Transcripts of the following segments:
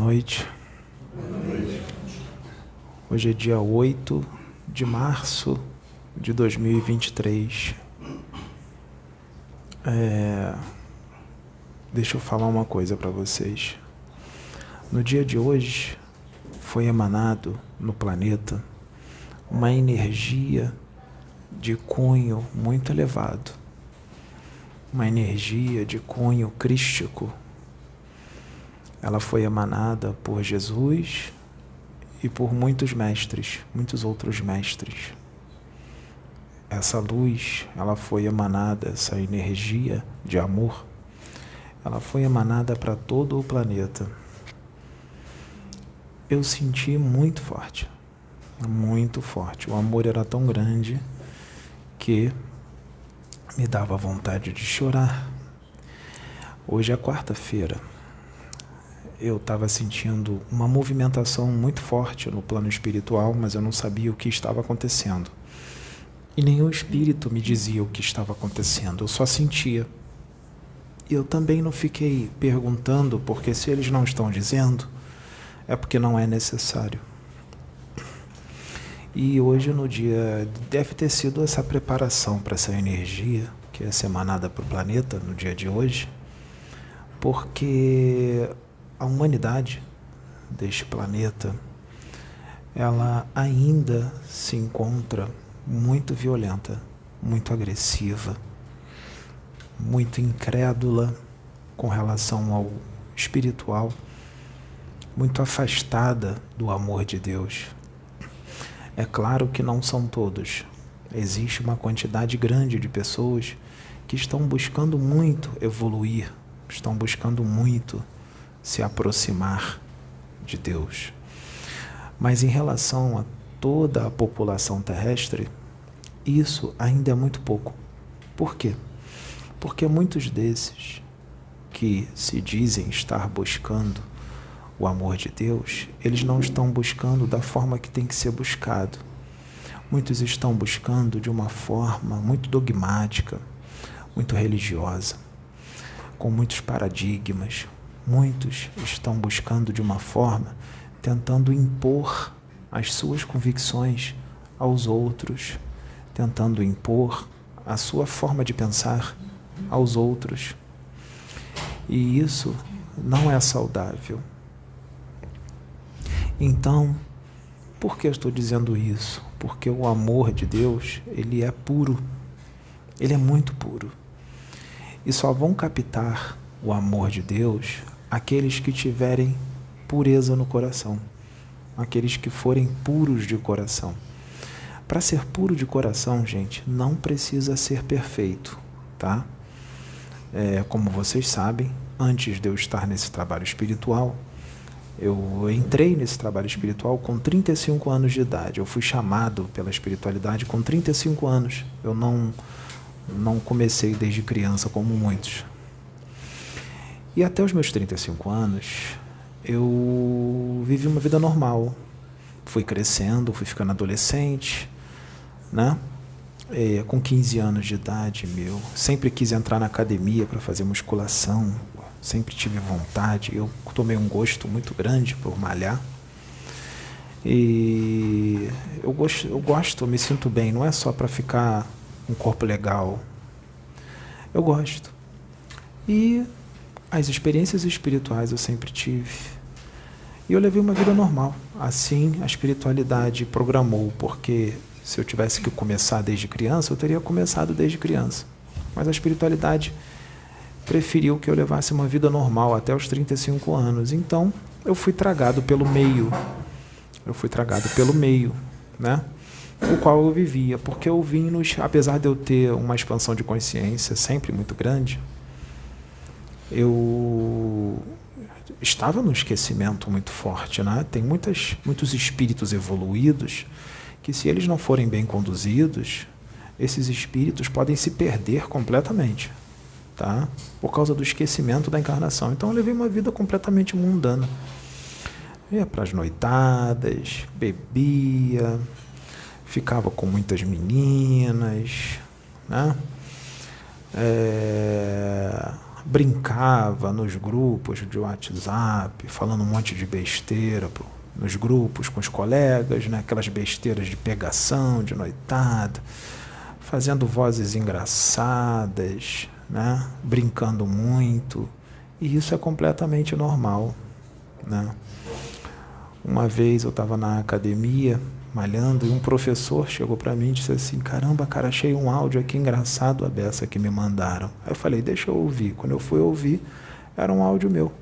noite. Hoje é dia 8 de março de 2023. Deixa eu falar uma coisa para vocês. No dia de hoje foi emanado no planeta uma energia de cunho muito elevado, uma energia de cunho crístico. Ela foi emanada por Jesus e por muitos mestres, muitos outros mestres. Essa luz, ela foi emanada, essa energia de amor, ela foi emanada para todo o planeta. Eu senti muito forte. O amor era tão grande que me dava vontade de chorar. Hoje é quarta-feira. Eu estava sentindo uma movimentação muito forte no plano espiritual, mas eu não sabia o que estava acontecendo. E nenhum espírito me dizia o que estava acontecendo, eu só sentia. E eu também não fiquei perguntando, porque se eles não estão dizendo, é porque não é necessário. E hoje no dia, deve ter sido essa preparação para essa energia que é emanada para o planeta no dia de hoje, porque a humanidade deste planeta, ela ainda se encontra muito violenta, muito agressiva, muito incrédula com relação ao espiritual, muito afastada do amor de Deus. É claro que não são todos. Existe uma quantidade grande de pessoas que estão buscando muito evoluir, estão buscando muito se aproximar de Deus. Mas em relação a toda a população terrestre, isso ainda é muito pouco. Por quê? Porque muitos desses que se dizem estar buscando o amor de Deus, eles não estão buscando da forma que tem que ser buscado. Muitos estão buscando de uma forma muito dogmática, muito religiosa, com muitos paradigmas. Muitos estão buscando de uma forma, tentando impor as suas convicções aos outros, tentando impor a sua forma de pensar aos outros. E isso não é saudável. Então, por que eu estou dizendo isso? Porque o amor de Deus, ele é puro. Ele é muito puro. E só vão captar o amor de Deus aqueles que tiverem pureza no coração, aqueles que forem puros de coração. Para ser puro de coração, gente, não precisa ser perfeito, tá? Como vocês sabem, antes de eu estar nesse trabalho espiritual, eu entrei nesse trabalho espiritual com 35 anos de idade. Eu fui chamado pela espiritualidade com 35 anos. Eu não comecei desde criança como muitos. E até os meus 35 anos, eu vivi uma vida normal. Fui crescendo, fui ficando adolescente, né? Com 15 anos de idade, sempre quis entrar na academia para fazer musculação, sempre tive vontade. Eu tomei um gosto muito grande por malhar. E eu gosto, eu me sinto bem, não é só para ficar um corpo legal. Eu gosto. E as experiências espirituais eu sempre tive. E eu levei uma vida normal. Assim, a espiritualidade programou, porque se eu tivesse que começar desde criança, eu teria começado desde criança. Mas a espiritualidade preferiu que eu levasse uma vida normal até os 35 anos. Então, eu fui tragado pelo meio. Né? O qual eu vivia. Porque eu vim, apesar de eu ter uma expansão de consciência sempre muito grande, eu estava num esquecimento muito forte, né? Tem muitos espíritos evoluídos que, se eles não forem bem conduzidos, esses espíritos podem se perder completamente, tá? Por causa do esquecimento da encarnação. Então eu levei uma vida completamente mundana. Ia para as noitadas, bebia, ficava com muitas meninas, né? brincava nos grupos de WhatsApp, falando um monte de besteira nos grupos com os colegas, né? Aquelas besteiras de pegação, de noitada, fazendo vozes engraçadas, né? Brincando muito. E isso é completamente normal, né? Uma vez eu estava na academia, malhando, e um professor chegou para mim e disse assim: caramba, cara, achei um áudio aqui engraçado a beça que me mandaram. Aí eu falei: deixa eu ouvir. Quando eu fui ouvir, era um áudio meu,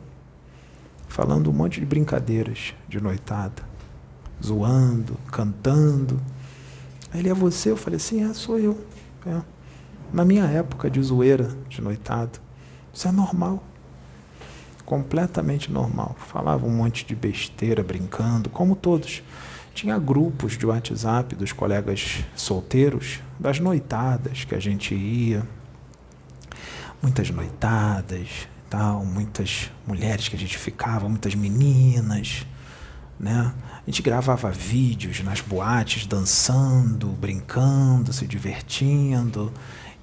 falando um monte de brincadeiras de noitada, zoando, cantando. Aí ele: é você? Eu falei: sim, sou eu. Na minha época de zoeira, de noitada. Isso é normal. Completamente normal. Falava um monte de besteira, brincando, como todos. Tinha grupos de WhatsApp dos colegas solteiros, das noitadas que a gente ia. Muitas noitadas, tal, muitas mulheres que a gente ficava, muitas meninas, né? A gente gravava vídeos nas boates, dançando, brincando, se divertindo,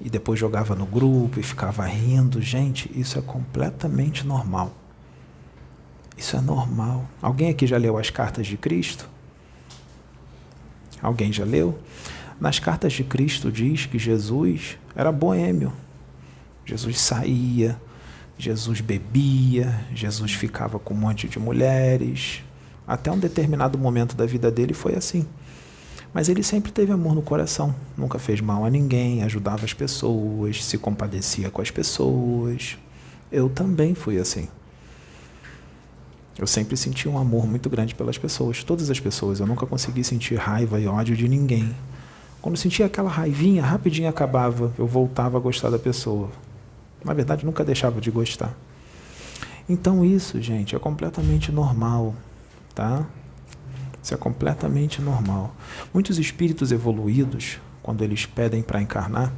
e depois jogava no grupo e ficava rindo. Gente, isso é completamente normal. Isso é normal. Alguém aqui já leu as Cartas de Cristo? Alguém já leu? Nas Cartas de Cristo diz que Jesus era boêmio. Jesus saía, Jesus bebia, Jesus ficava com um monte de mulheres. Até um determinado momento da vida dele foi assim. Mas ele sempre teve amor no coração, nunca fez mal a ninguém, ajudava as pessoas, se compadecia com as pessoas. Eu também fui assim. Eu sempre senti um amor muito grande pelas pessoas, todas as pessoas. Eu nunca consegui sentir raiva e ódio de ninguém. Quando sentia aquela raivinha, rapidinho acabava, eu voltava a gostar da pessoa. Na verdade, nunca deixava de gostar. Então isso, gente, é completamente normal, tá? Isso é completamente normal. Muitos espíritos evoluídos, quando eles pedem para encarnar,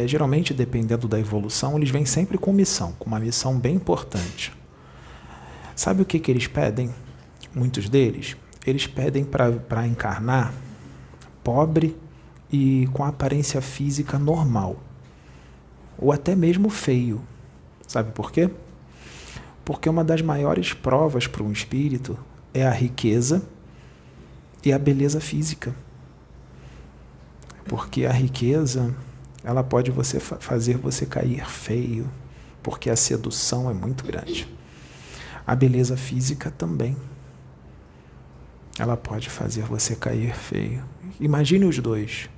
geralmente, dependendo da evolução, eles vêm sempre com missão, com uma missão bem importante. Sabe o que eles pedem? Muitos deles, eles pedem para encarnar pobre e com aparência física normal, ou até mesmo feio. Sabe por quê? Porque uma das maiores provas para um espírito é a riqueza e a beleza física. Porque a riqueza, ela pode fazer você cair feio, porque a sedução é muito grande. A beleza física também. Ela pode fazer você cair feio. Imagine os dois.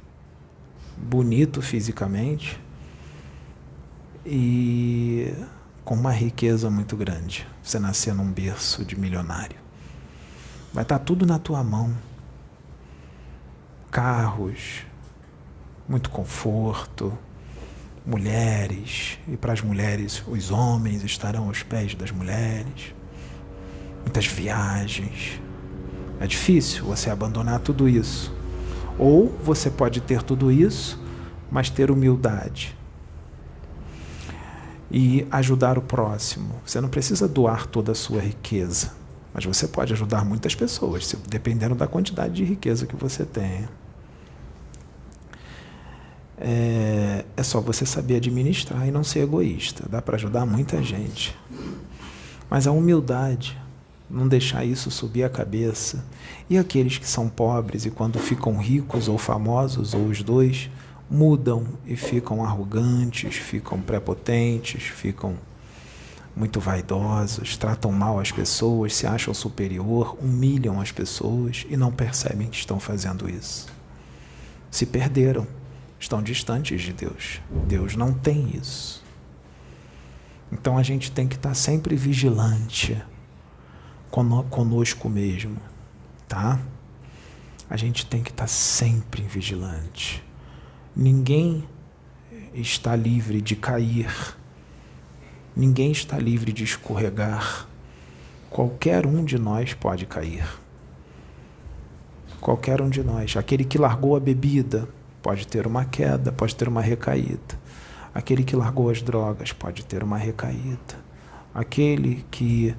Bonito fisicamente e com uma riqueza muito grande. Você nascer num berço de milionário. Vai estar tudo na tua mão. Carros, muito conforto, mulheres, e para as mulheres, os homens estarão aos pés das mulheres. Muitas viagens. É difícil você abandonar tudo isso. Ou você pode ter tudo isso, mas ter humildade e ajudar o próximo. Você não precisa doar toda a sua riqueza, mas você pode ajudar muitas pessoas, dependendo da quantidade de riqueza que você tenha. É só você saber administrar e não ser egoísta. Dá para ajudar muita gente. Mas a humildade, não deixar isso subir a cabeça. E aqueles que são pobres e quando ficam ricos ou famosos, ou os dois, mudam e ficam arrogantes, ficam prepotentes, ficam muito vaidosos, tratam mal as pessoas, se acham superior, humilham as pessoas e não percebem que estão fazendo isso. Se perderam, estão distantes de Deus. Deus não tem isso. Então a gente tem que estar sempre vigilante conosco mesmo, tá? A gente tem que estar sempre vigilante. Ninguém está livre de cair. Ninguém está livre de escorregar. Qualquer um de nós pode cair. Qualquer um de nós. Aquele que largou a bebida pode ter uma queda, pode ter uma recaída. Aquele que largou as drogas pode ter uma recaída. Aquele que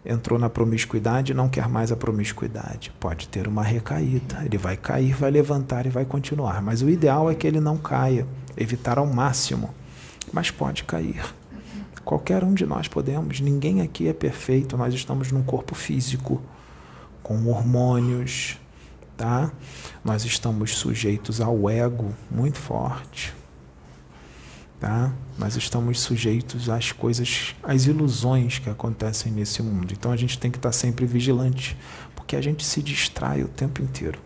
entrou na promiscuidade e não quer mais a promiscuidade pode ter uma recaída. Ele vai cair, vai levantar e vai continuar. Mas o ideal é que ele não caia, evitar ao máximo. Mas pode cair. Qualquer um de nós podemos. Ninguém aqui é perfeito. Nós estamos num corpo físico, com hormônios, tá? Nós estamos sujeitos ao ego muito forte, tá? Nós estamos sujeitos às coisas, às ilusões que acontecem nesse mundo. Então a gente tem que estar sempre vigilante, porque a gente se distrai o tempo inteiro.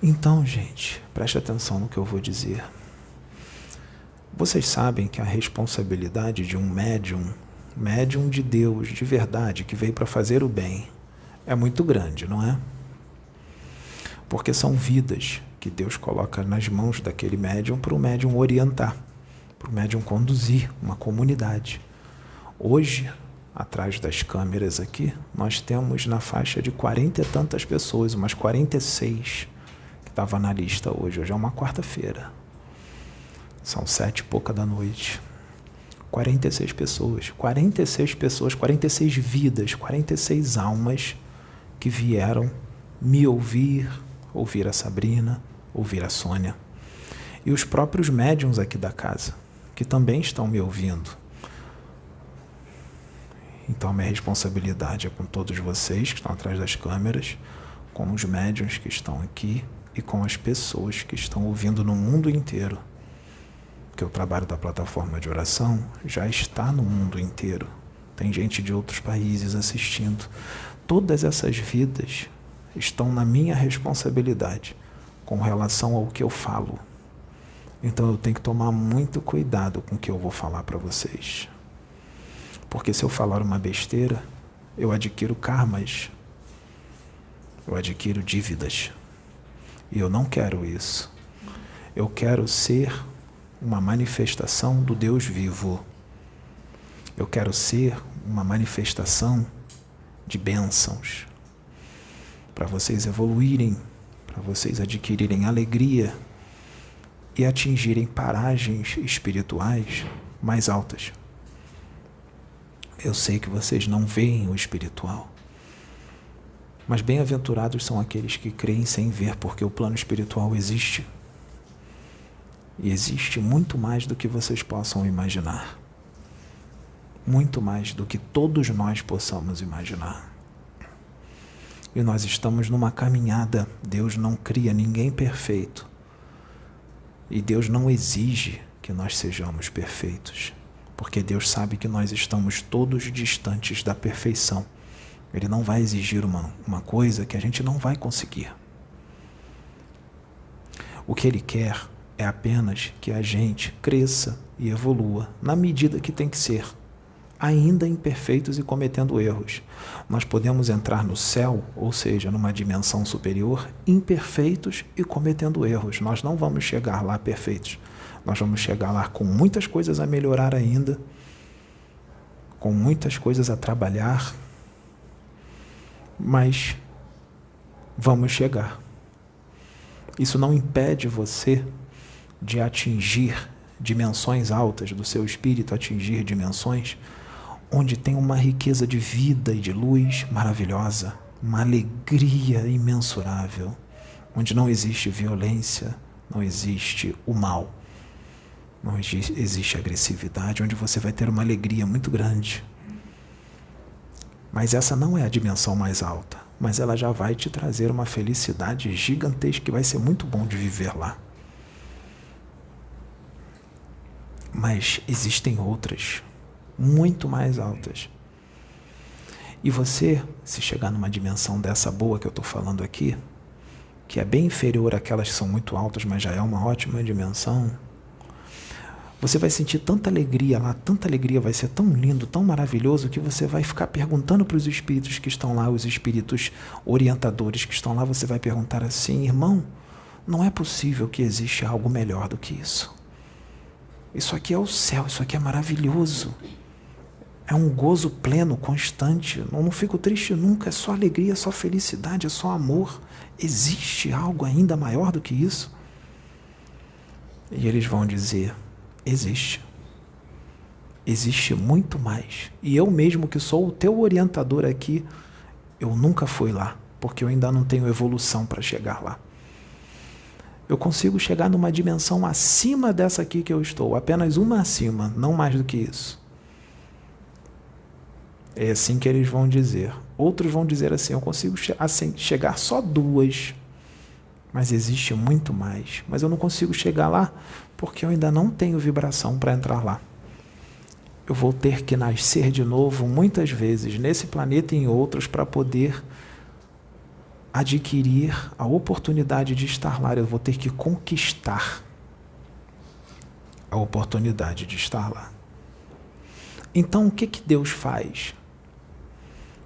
Então, gente, preste atenção no que eu vou dizer. Vocês sabem que a responsabilidade de um médium de Deus, de verdade, que veio para fazer o bem, é muito grande, não é? Porque são vidas que Deus coloca nas mãos daquele médium para o médium orientar, para o médium conduzir uma comunidade. Hoje, atrás das câmeras aqui, nós temos na faixa de 40 e tantas pessoas, umas 46 que estava na lista hoje. Hoje é uma quarta-feira. São 7 e pouca da noite. 46 pessoas, 46 vidas, 46 almas que vieram me ouvir a Sabrina, ouvir a Sônia. E os próprios médiuns aqui da casa, que também estão me ouvindo. Então a minha responsabilidade é com todos vocês que estão atrás das câmeras, com os médiuns que estão aqui e com as pessoas que estão ouvindo no mundo inteiro. Porque o trabalho da plataforma de oração já está no mundo inteiro. Tem gente de outros países assistindo. Todas essas vidas estão na minha responsabilidade com relação ao que eu falo. Então eu tenho que tomar muito cuidado com o que eu vou falar para vocês. Porque se eu falar uma besteira, eu adquiro karmas. Eu adquiro dívidas. E eu não quero isso. Eu quero ser uma manifestação do Deus vivo. Eu quero ser uma manifestação de bênçãos, para vocês evoluírem, para vocês adquirirem alegria e atingirem paragens espirituais mais altas. Eu sei que vocês não veem o espiritual, mas bem-aventurados são aqueles que creem sem ver, porque o plano espiritual existe. E existe muito mais do que vocês possam imaginar. Muito mais do que todos nós possamos imaginar. E nós estamos numa caminhada. Deus não cria ninguém perfeito. E Deus não exige que nós sejamos perfeitos. Porque Deus sabe que nós estamos todos distantes da perfeição. Ele não vai exigir uma coisa que a gente não vai conseguir. O que Ele quer é apenas que a gente cresça e evolua na medida que tem que ser, ainda imperfeitos e cometendo erros. Nós podemos entrar no céu, ou seja, numa dimensão superior, imperfeitos e cometendo erros. Nós não vamos chegar lá perfeitos. Nós vamos chegar lá com muitas coisas a melhorar ainda, com muitas coisas a trabalhar, mas vamos chegar. Isso não impede você de atingir dimensões altas do seu espírito, atingir dimensões onde tem uma riqueza de vida e de luz maravilhosa, uma alegria imensurável, onde não existe violência, não existe o mal, não existe agressividade, onde você vai ter uma alegria muito grande. Mas essa não é a dimensão mais alta, mas ela já vai te trazer uma felicidade gigantesca que vai ser muito bom de viver lá. Mas existem outras, muito mais altas. E você, se chegar numa dimensão dessa boa que eu estou falando aqui, que é bem inferior àquelas que são muito altas, mas já é uma ótima dimensão, você vai sentir tanta alegria lá, tanta alegria, vai ser tão lindo, tão maravilhoso, que você vai ficar perguntando para os espíritos que estão lá, os espíritos orientadores que estão lá, você vai perguntar assim: irmão, não é possível que existe algo melhor do que isso. Isso aqui é o céu, isso aqui é maravilhoso. É um gozo pleno, constante. Eu não fico triste nunca, é só alegria, é só felicidade, é só amor. Existe algo ainda maior do que isso? E eles vão dizer: existe. Existe muito mais. E eu mesmo, que sou o teu orientador aqui, eu nunca fui lá, porque eu ainda não tenho evolução para chegar lá. Eu consigo chegar numa dimensão acima dessa aqui que eu estou, apenas uma acima, não mais do que isso. É assim que eles vão dizer. Outros vão dizer assim, eu consigo chegar só 2, mas existe muito mais. Mas eu não consigo chegar lá porque eu ainda não tenho vibração para entrar lá. Eu vou ter que nascer de novo muitas vezes, nesse planeta e em outros, para poder adquirir a oportunidade de estar lá. Eu vou ter que conquistar a oportunidade de estar lá. Então, o que Deus faz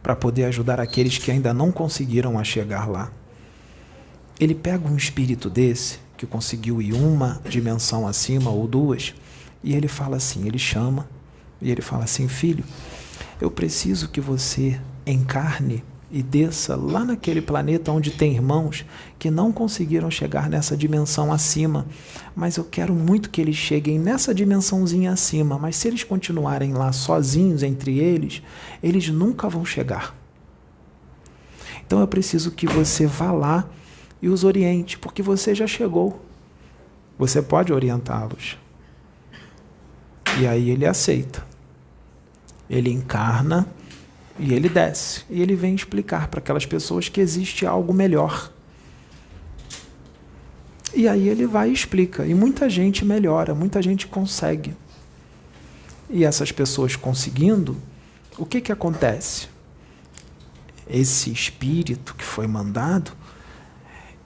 para poder ajudar aqueles que ainda não conseguiram a chegar lá? Ele pega um espírito desse, que conseguiu ir uma dimensão acima ou 2, e ele fala assim, ele chama, e ele fala assim, filho, eu preciso que você encarne e desça lá naquele planeta onde tem irmãos que não conseguiram chegar nessa dimensão acima, mas eu quero muito que eles cheguem nessa dimensãozinha acima, mas se eles continuarem lá sozinhos entre eles, eles nunca vão chegar. Então eu preciso que você vá lá e os oriente, porque você já chegou. Você pode orientá-los. E aí ele aceita. Ele encarna e ele desce. E ele vem explicar para aquelas pessoas que existe algo melhor. E aí ele vai e explica. E muita gente melhora, muita gente consegue. E essas pessoas conseguindo, o que acontece? Esse espírito que foi mandado,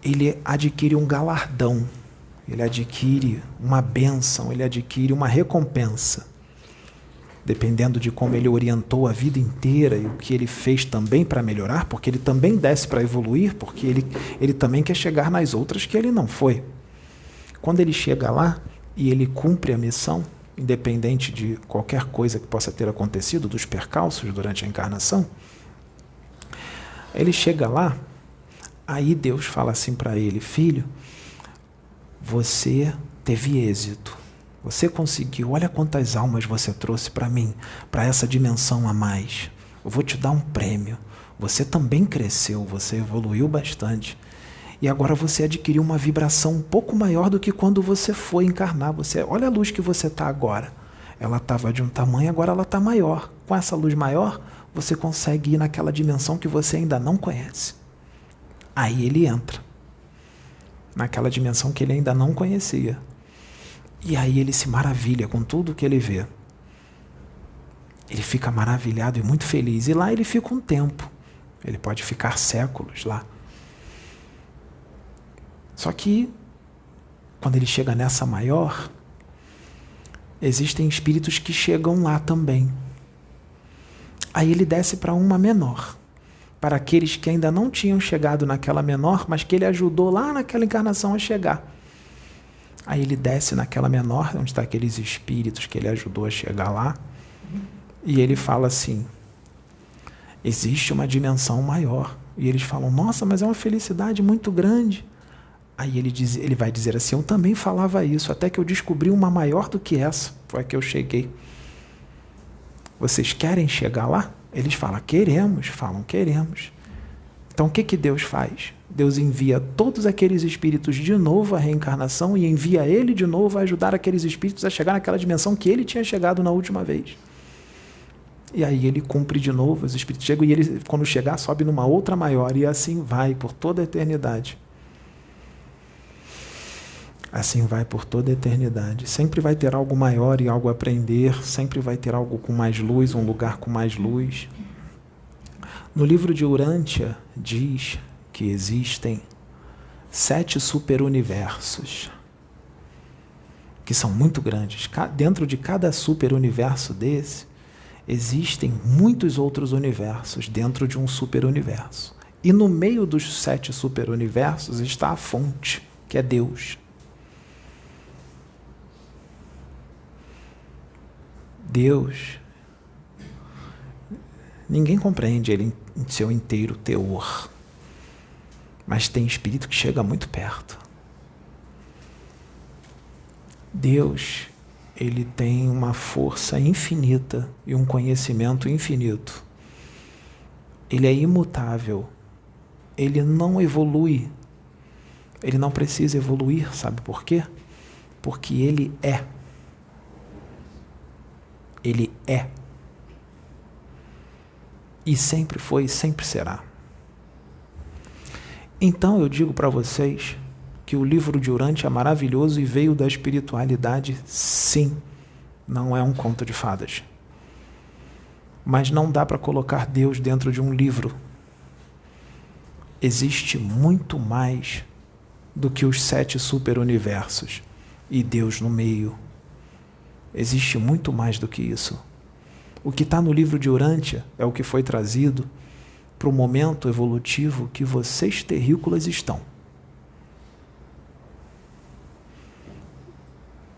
ele adquire um galardão, ele adquire uma bênção, ele adquire uma recompensa. Dependendo de como ele orientou a vida inteira e o que ele fez também para melhorar, porque ele também desce para evoluir, porque ele também quer chegar nas outras que ele não foi. Quando ele chega lá e ele cumpre a missão, independente de qualquer coisa que possa ter acontecido, dos percalços durante a encarnação, ele chega lá, aí Deus fala assim para ele, filho, você teve êxito. Você conseguiu, olha quantas almas você trouxe para mim, para essa dimensão a mais. Eu vou te dar um prêmio. Você também cresceu, você evoluiu bastante. E agora você adquiriu uma vibração um pouco maior do que quando você foi encarnar. Olha a luz que você está agora. Ela estava de um tamanho, agora ela está maior. Com essa luz maior, você consegue ir naquela dimensão que você ainda não conhece. Aí ele entra naquela dimensão que ele ainda não conhecia. E aí ele se maravilha com tudo que ele vê. Ele fica maravilhado e muito feliz. E lá ele fica um tempo. Ele pode ficar séculos lá. Só que, quando ele chega nessa maior, existem espíritos que chegam lá também. Aí ele desce para uma menor. Para aqueles que ainda não tinham chegado naquela menor, mas que ele ajudou lá naquela encarnação a chegar. Aí ele desce naquela menor, onde estão aqueles espíritos que ele ajudou a chegar lá, e ele fala assim, existe uma dimensão maior. E eles falam, nossa, mas é uma felicidade muito grande. Aí ele vai dizer assim, eu também falava isso, até que eu descobri uma maior do que essa, foi a que eu cheguei. Vocês querem chegar lá? Eles falam, queremos. Então o que Deus faz? Deus envia todos aqueles espíritos de novo à reencarnação e envia ele de novo a ajudar aqueles espíritos a chegar naquela dimensão que ele tinha chegado na última vez. E aí ele cumpre de novo, os espíritos chegam e ele, quando chegar, sobe numa outra maior e assim vai por toda a eternidade. Assim vai por toda a eternidade. Sempre vai ter algo maior e algo a aprender, sempre vai ter algo com mais luz, um lugar com mais luz. No livro de Urântia diz que existem 7 superuniversos, que são muito grandes. Dentro de cada superuniverso desse, existem muitos outros universos dentro de um superuniverso. E no meio dos 7 superuniversos está a fonte, que é Deus. Deus, ninguém compreende ele em seu inteiro teor, mas tem espírito que chega muito perto. Deus, ele tem uma força infinita e um conhecimento infinito. Ele é imutável, ele não evolui, Ele não precisa evoluir, sabe por quê? Porque ele é. Ele é. E sempre foi e sempre será. Então eu digo para vocês que o livro de Urantia é maravilhoso e veio da espiritualidade, sim. Não é um conto de fadas. Mas não dá para colocar Deus dentro de um livro. Existe muito mais do que os 7 superuniversos e Deus no meio. Existe muito mais do que isso. O que está no livro de Urantia é o que foi trazido para o momento evolutivo que vocês terrícolas estão.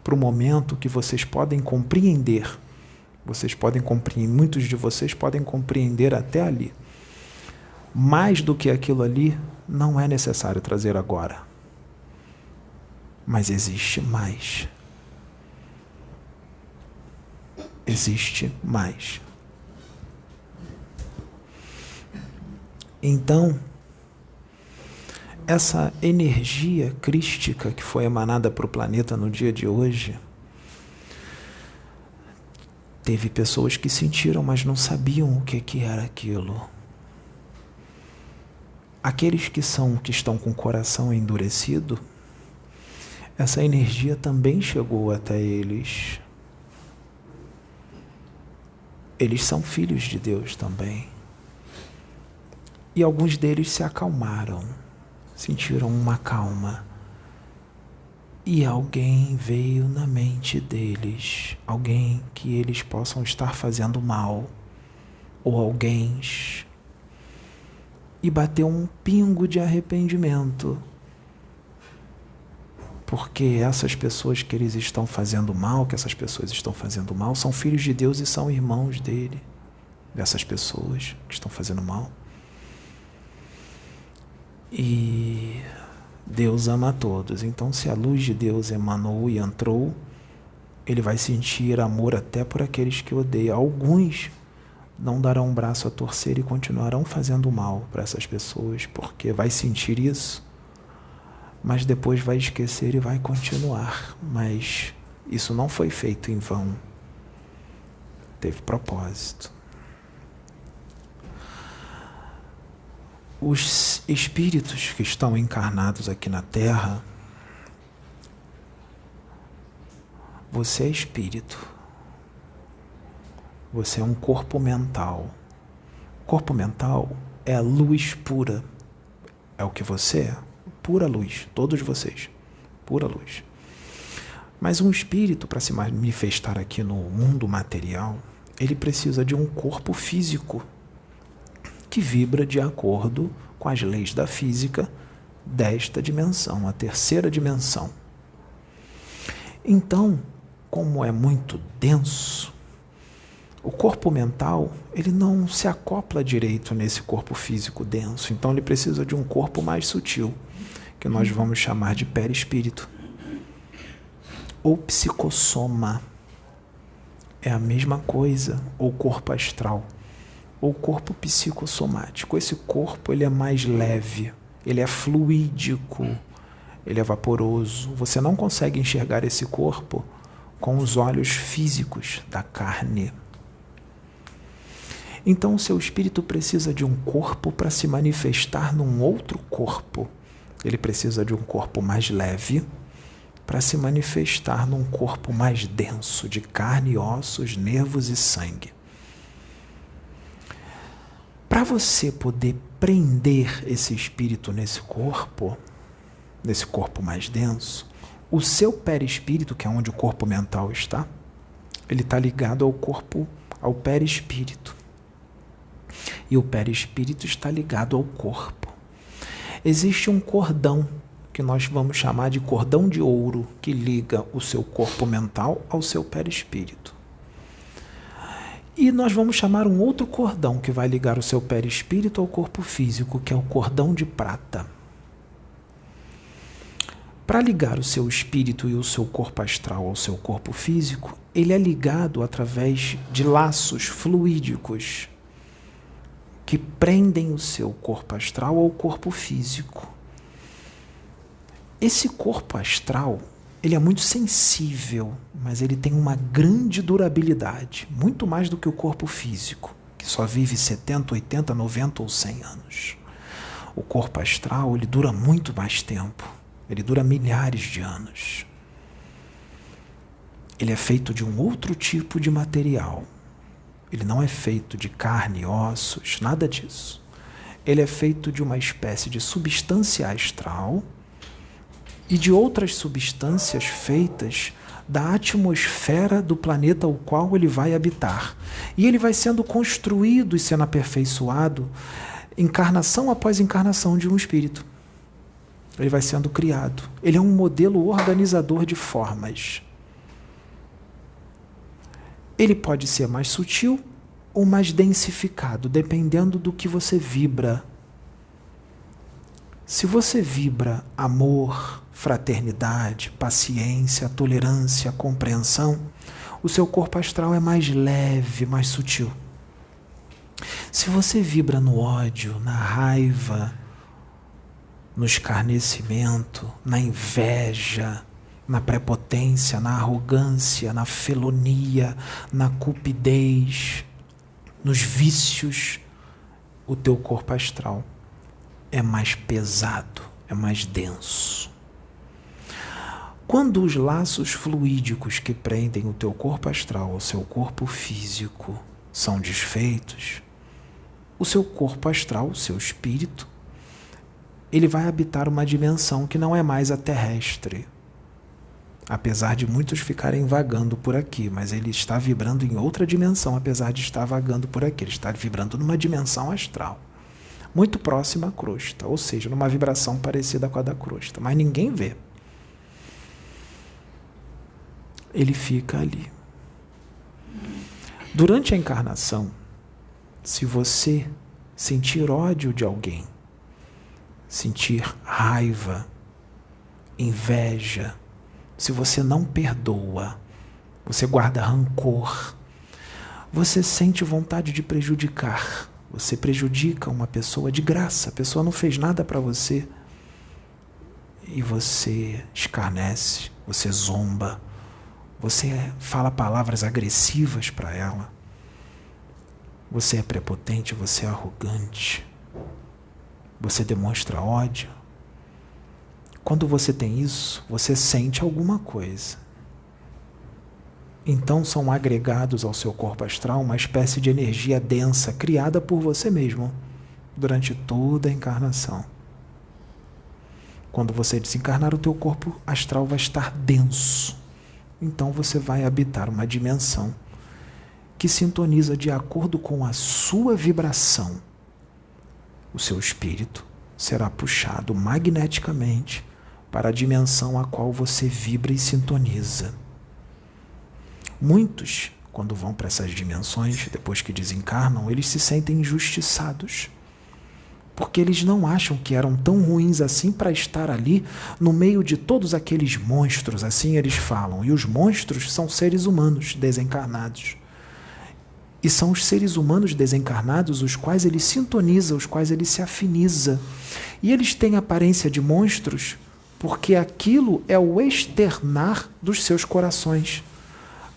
Para o momento que vocês podem compreender. Muitos de vocês podem compreender até ali. Mais do que aquilo ali, não é necessário trazer agora. Mas existe mais. Existe mais. Então, essa energia crística que foi emanada para o planeta no dia de hoje, teve pessoas que sentiram, mas não sabiam o que era aquilo. Aqueles que estão com o coração endurecido, essa energia também chegou até eles. Eles são filhos de Deus também. E alguns deles se acalmaram, sentiram uma calma. E alguém veio na mente deles, alguém que eles possam estar fazendo mal, ou alguém, e bateu um pingo de arrependimento. Porque essas pessoas que eles estão fazendo mal, são filhos de Deus e são irmãos dele, dessas pessoas que estão fazendo mal. E Deus ama a todos. Então, se a luz de Deus emanou e entrou, ele vai sentir amor até por aqueles que odeiam. Alguns não darão um braço a torcer e continuarão fazendo mal para essas pessoas, porque vai sentir isso, mas depois vai esquecer e vai continuar. Mas isso não foi feito em vão. Teve propósito. Os espíritos que estão encarnados aqui na Terra, você é espírito. Você é um corpo mental. O corpo mental é a luz pura. É o que você é. Pura luz. Todos vocês. Pura luz. Mas um espírito, para se manifestar aqui no mundo material, ele precisa de um corpo físico que vibra de acordo com as leis da física desta dimensão, a terceira dimensão. Então, como é muito denso, o corpo mental, ele não se acopla direito nesse corpo físico denso. Então, ele precisa de um corpo mais sutil, que nós vamos chamar de perispírito. Ou psicossoma. É a mesma coisa, ou corpo astral. Ou corpo psicossomático. Esse corpo, ele é mais leve, ele é fluídico, ele é vaporoso. Você não consegue enxergar esse corpo com os olhos físicos da carne. Então, o seu espírito precisa de um corpo para se manifestar num outro corpo. Ele precisa de um corpo mais leve para se manifestar num corpo mais denso, de carne, ossos, nervos e sangue. Para você poder prender esse espírito nesse corpo mais denso, o seu perispírito, que é onde o corpo mental está, ele está ligado ao perispírito. E o perispírito está ligado ao corpo. Existe um cordão, que nós vamos chamar de cordão de ouro, que liga o seu corpo mental ao seu perispírito. E nós vamos chamar um outro cordão que vai ligar o seu perispírito ao corpo físico, que é o cordão de prata. Para ligar o seu espírito e o seu corpo astral ao seu corpo físico, ele é ligado através de laços fluídicos que prendem o seu corpo astral ao corpo físico. Esse corpo astral, ele é muito sensível, mas ele tem uma grande durabilidade, muito mais do que o corpo físico, que só vive 70, 80, 90 ou 100 anos. O corpo astral, ele dura muito mais tempo, ele dura milhares de anos. Ele é feito de um outro tipo de material. Ele não é feito de carne e ossos, nada disso. Ele é feito de uma espécie de substância astral e de outras substâncias feitas da atmosfera do planeta ao qual ele vai habitar. E ele vai sendo construído e sendo aperfeiçoado encarnação após encarnação de um espírito. Ele vai sendo criado. Ele é um modelo organizador de formas. Ele pode ser mais sutil ou mais densificado, dependendo do que você vibra. Se você vibra amor, fraternidade, paciência, tolerância, compreensão, o seu corpo astral é mais leve, mais sutil. Se você vibra no ódio, na raiva, no escarnecimento, na inveja, na prepotência, na arrogância, na felonia, na cupidez, nos vícios, o teu corpo astral é mais pesado, é mais denso. Quando os laços fluídicos que prendem o teu corpo astral ao seu corpo físico são desfeitos, o seu corpo astral, o seu espírito, ele vai habitar uma dimensão que não é mais a terrestre. Apesar de muitos ficarem vagando por aqui, mas ele está vibrando em outra dimensão, apesar de estar vagando por aqui. Ele está vibrando numa dimensão astral, muito próxima à crosta, ou seja, numa vibração parecida com a da crosta, mas ninguém vê. Ele fica ali. Durante a encarnação, se você sentir ódio de alguém, sentir raiva, inveja, se você não perdoa, você guarda rancor, você sente vontade de prejudicar, você prejudica uma pessoa de graça, a pessoa não fez nada para você, e você escarnece, você zomba, você fala palavras agressivas para ela, você é prepotente, você é arrogante, você demonstra ódio. Quando você tem isso, você sente alguma coisa. Então são agregados ao seu corpo astral uma espécie de energia densa criada por você mesmo durante toda a encarnação. Quando você desencarnar, o teu corpo astral vai estar denso. Então você vai habitar uma dimensão que sintoniza de acordo com a sua vibração. O seu espírito será puxado magneticamente para a dimensão a qual você vibra e sintoniza. Muitos, quando vão para essas dimensões, depois que desencarnam, eles se sentem injustiçados, porque eles não acham que eram tão ruins assim para estar ali no meio de todos aqueles monstros, assim eles falam. E os monstros são seres humanos desencarnados. E são os seres humanos desencarnados os quais ele sintoniza, os quais ele se afiniza. E eles têm aparência de monstros porque aquilo é o externar dos seus corações.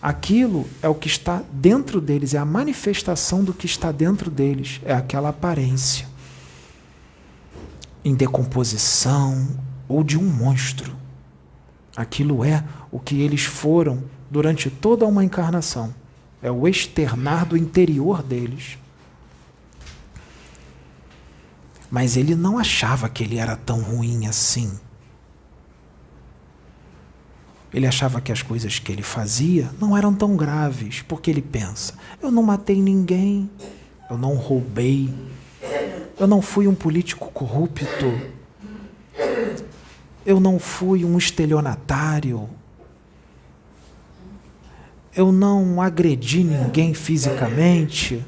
Aquilo é o que está dentro deles, é a manifestação do que está dentro deles, é aquela aparência em decomposição ou de um monstro. Aquilo é o que eles foram durante toda uma encarnação. É o externar do interior deles. Mas ele não achava que ele era tão ruim assim. Ele achava que as coisas que ele fazia não eram tão graves, porque ele pensa, eu não matei ninguém, eu não roubei, eu não fui um político corrupto, eu não fui um estelionatário, eu não agredi ninguém fisicamente.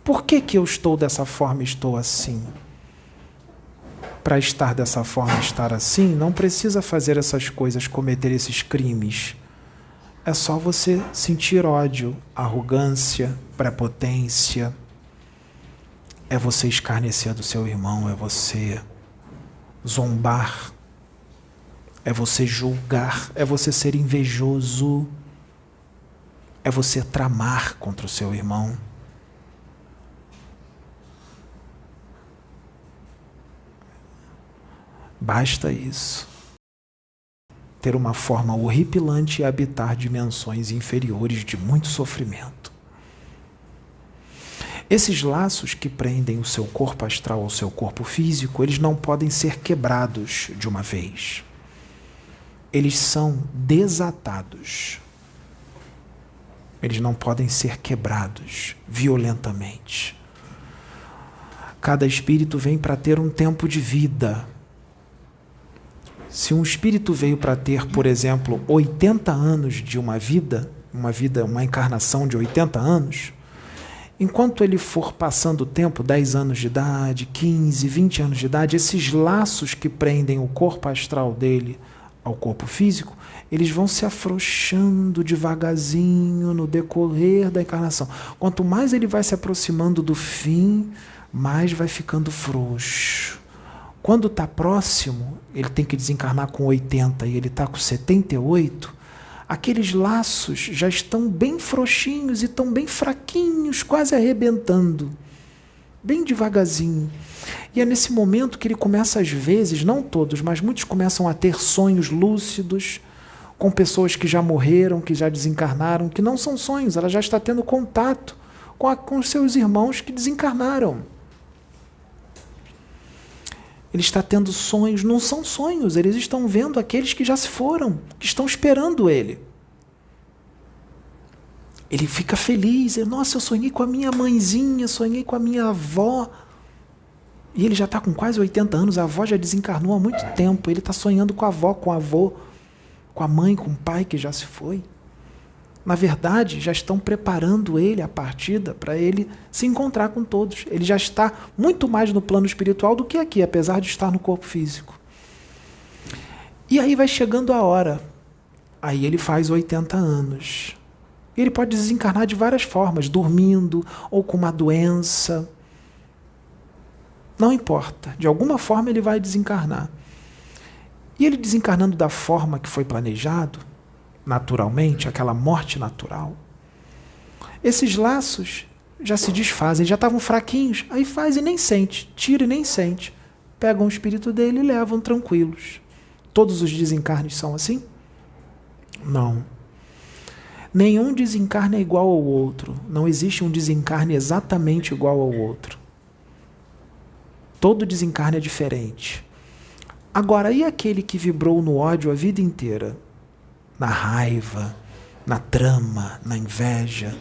Por que eu estou dessa forma e estou assim? Para estar dessa forma, estar assim, não precisa fazer essas coisas, cometer esses crimes. É só você sentir ódio, arrogância, prepotência. É você escarnecer do seu irmão, é você Zombar é você julgar, é você ser invejoso, é você tramar contra o seu irmão. Basta isso. Ter uma forma horripilante e habitar dimensões inferiores de muito sofrimento. Esses laços que prendem o seu corpo astral ao seu corpo físico, eles não podem ser quebrados de uma vez. Eles são desatados. Eles não podem ser quebrados violentamente. Cada espírito vem para ter um tempo de vida. Se um espírito veio para ter, por exemplo, 80 anos de uma encarnação de 80 anos, enquanto ele for passando o tempo, 10 anos de idade, 15, 20 anos de idade, esses laços que prendem o corpo astral dele ao corpo físico, eles vão se afrouxando devagarzinho no decorrer da encarnação. Quanto mais ele vai se aproximando do fim, mais vai ficando frouxo. Quando está próximo, ele tem que desencarnar com 80 e ele está com 78, aqueles laços já estão bem frouxinhos e estão bem fraquinhos, quase arrebentando, bem devagarzinho. E é nesse momento que ele começa, às vezes, não todos, mas muitos começam a ter sonhos lúcidos com pessoas que já morreram, que já desencarnaram, que não são sonhos, ela já está tendo contato com os seus irmãos que desencarnaram. Ele está tendo sonhos, não são sonhos, eles estão vendo aqueles que já se foram, que estão esperando ele. Ele fica feliz, nossa, eu sonhei com a minha mãezinha, sonhei com a minha avó. E ele já está com quase 80 anos, a avó já desencarnou há muito tempo, ele está sonhando com a avó, com o avô, com a mãe, com o pai que já se foi. Na verdade, já estão preparando ele, a partida, para ele se encontrar com todos. Ele já está muito mais no plano espiritual do que aqui, apesar de estar no corpo físico. E aí vai chegando a hora. Aí ele faz 80 anos. Ele pode desencarnar de várias formas, dormindo ou com uma doença. Não importa. De alguma forma ele vai desencarnar. E ele desencarnando da forma que foi planejado, naturalmente, aquela morte natural, esses laços já se desfazem, já estavam fraquinhos, aí faz e nem sente, tira e nem sente. Pegam o espírito dele e levam tranquilos. Todos os desencarnes são assim? Não. Nenhum desencarne é igual ao outro. Não existe um desencarne exatamente igual ao outro. Todo desencarne é diferente. Agora, e aquele que vibrou no ódio a vida inteira? Na raiva, na trama, na inveja.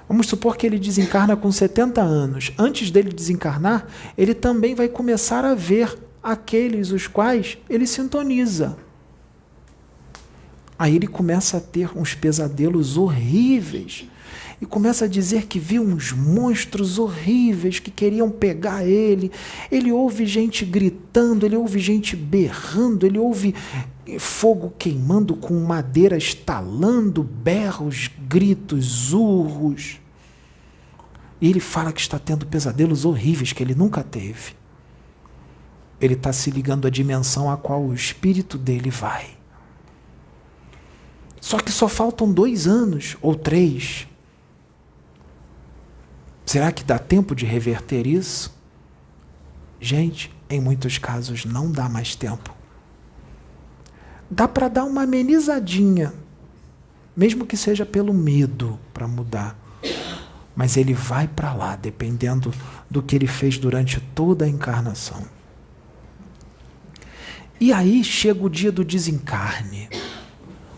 Vamos supor que ele desencarna com 70 anos. Antes dele desencarnar, ele também vai começar a ver aqueles os quais ele sintoniza. Aí ele começa a ter uns pesadelos horríveis e começa a dizer que viu uns monstros horríveis que queriam pegar ele. Ele ouve gente gritando, ele ouve gente berrando, ele ouve fogo queimando com madeira estalando, berros, gritos, urros. E ele fala que está tendo pesadelos horríveis que ele nunca teve. Ele está se ligando à dimensão a qual o espírito dele vai. Só que só faltam 2 anos ou 3. Será que dá tempo de reverter isso? Gente, em muitos casos não dá mais tempo. Dá para dar uma amenizadinha, mesmo que seja pelo medo para mudar. Mas ele vai para lá, dependendo do que ele fez durante toda a encarnação. E aí chega o dia do desencarne.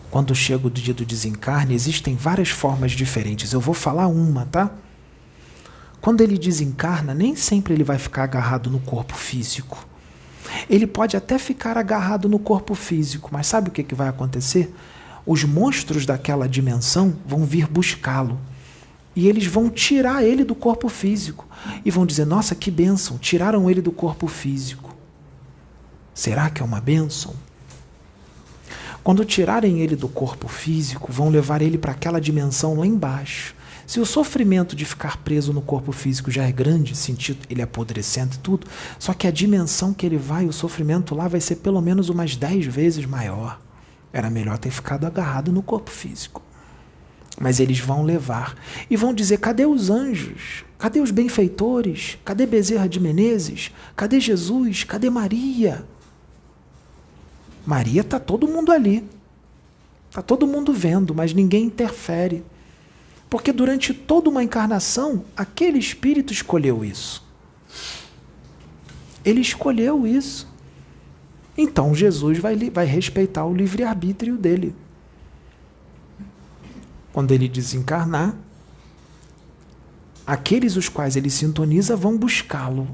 Quando chega o dia do desencarne, existem várias formas diferentes. Eu vou falar uma, tá? Quando ele desencarna, nem sempre ele vai ficar agarrado no corpo físico. Ele pode até ficar agarrado no corpo físico, mas sabe o que vai acontecer? Os monstros daquela dimensão vão vir buscá-lo. E eles vão tirar ele do corpo físico. E vão dizer, nossa, que bênção, tiraram ele do corpo físico. Será que é uma bênção? Quando tirarem ele do corpo físico, vão levar ele para aquela dimensão lá embaixo. Se o sofrimento de ficar preso no corpo físico já é grande, sentir ele apodrecendo e tudo, só que a dimensão que ele vai, o sofrimento lá vai ser pelo menos umas 10 vezes maior. Era melhor ter ficado agarrado no corpo físico. Mas eles vão levar e vão dizer: cadê os anjos? Cadê os benfeitores? Cadê Bezerra de Menezes? Cadê Jesus? Cadê Maria? Maria, está todo mundo ali. Está todo mundo vendo, mas ninguém interfere. Porque durante toda uma encarnação, aquele espírito escolheu isso. Ele escolheu isso. Então Jesus vai respeitar o livre-arbítrio dele. Quando ele desencarnar, aqueles os quais ele sintoniza vão buscá-lo.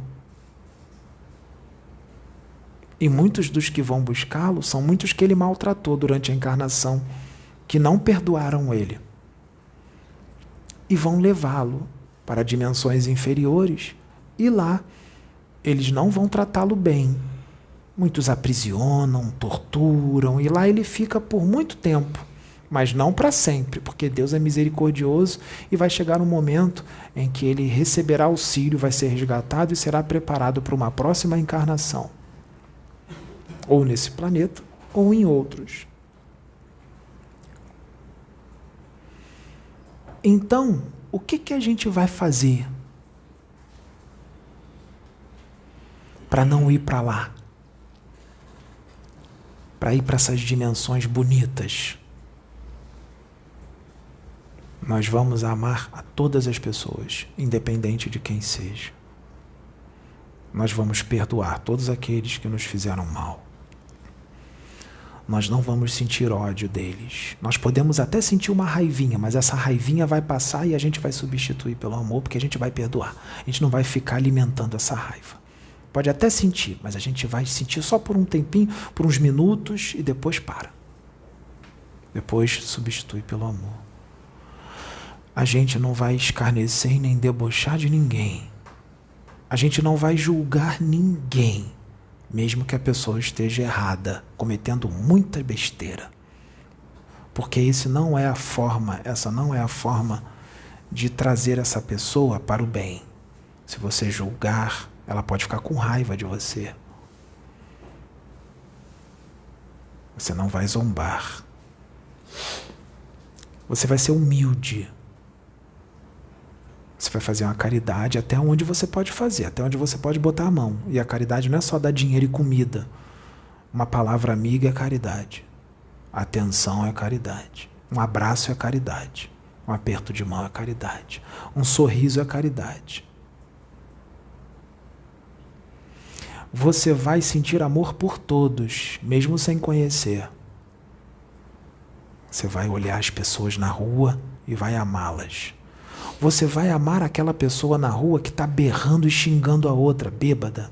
E muitos dos que vão buscá-lo são muitos que ele maltratou durante a encarnação, que não perdoaram ele. E vão levá-lo para dimensões inferiores, e lá eles não vão tratá-lo bem. Muitos aprisionam, torturam, e lá ele fica por muito tempo, mas não para sempre, porque Deus é misericordioso e vai chegar um momento em que ele receberá auxílio, vai ser resgatado e será preparado para uma próxima encarnação, ou nesse planeta, ou em outros. Então, o que a gente vai fazer para não ir para lá? Para ir para essas dimensões bonitas? Nós vamos amar a todas as pessoas, independente de quem seja. Nós vamos perdoar todos aqueles que nos fizeram mal. Nós não vamos sentir ódio deles. Nós podemos até sentir uma raivinha, mas essa raivinha vai passar e a gente vai substituir pelo amor, porque a gente vai perdoar. A gente não vai ficar alimentando essa raiva. Pode até sentir, mas a gente vai sentir só por um tempinho, por uns minutos, e depois para. Depois substitui pelo amor. A gente não vai escarnecer nem debochar de ninguém. A gente não vai julgar ninguém, mesmo que a pessoa esteja errada, cometendo muita besteira. Porque essa não é a forma de trazer essa pessoa para o bem. Se você julgar, ela pode ficar com raiva de você. Você não vai zombar. Você vai ser humilde. Você vai fazer uma caridade até onde você pode fazer, até onde você pode botar a mão. E a caridade não é só dar dinheiro e comida. Uma palavra amiga é caridade. A atenção é caridade. Um abraço é caridade. Um aperto de mão é caridade. Um sorriso é caridade. Você vai sentir amor por todos, mesmo sem conhecer. Você vai olhar as pessoas na rua e vai amá-las. Você vai amar aquela pessoa na rua que está berrando e xingando a outra, bêbada.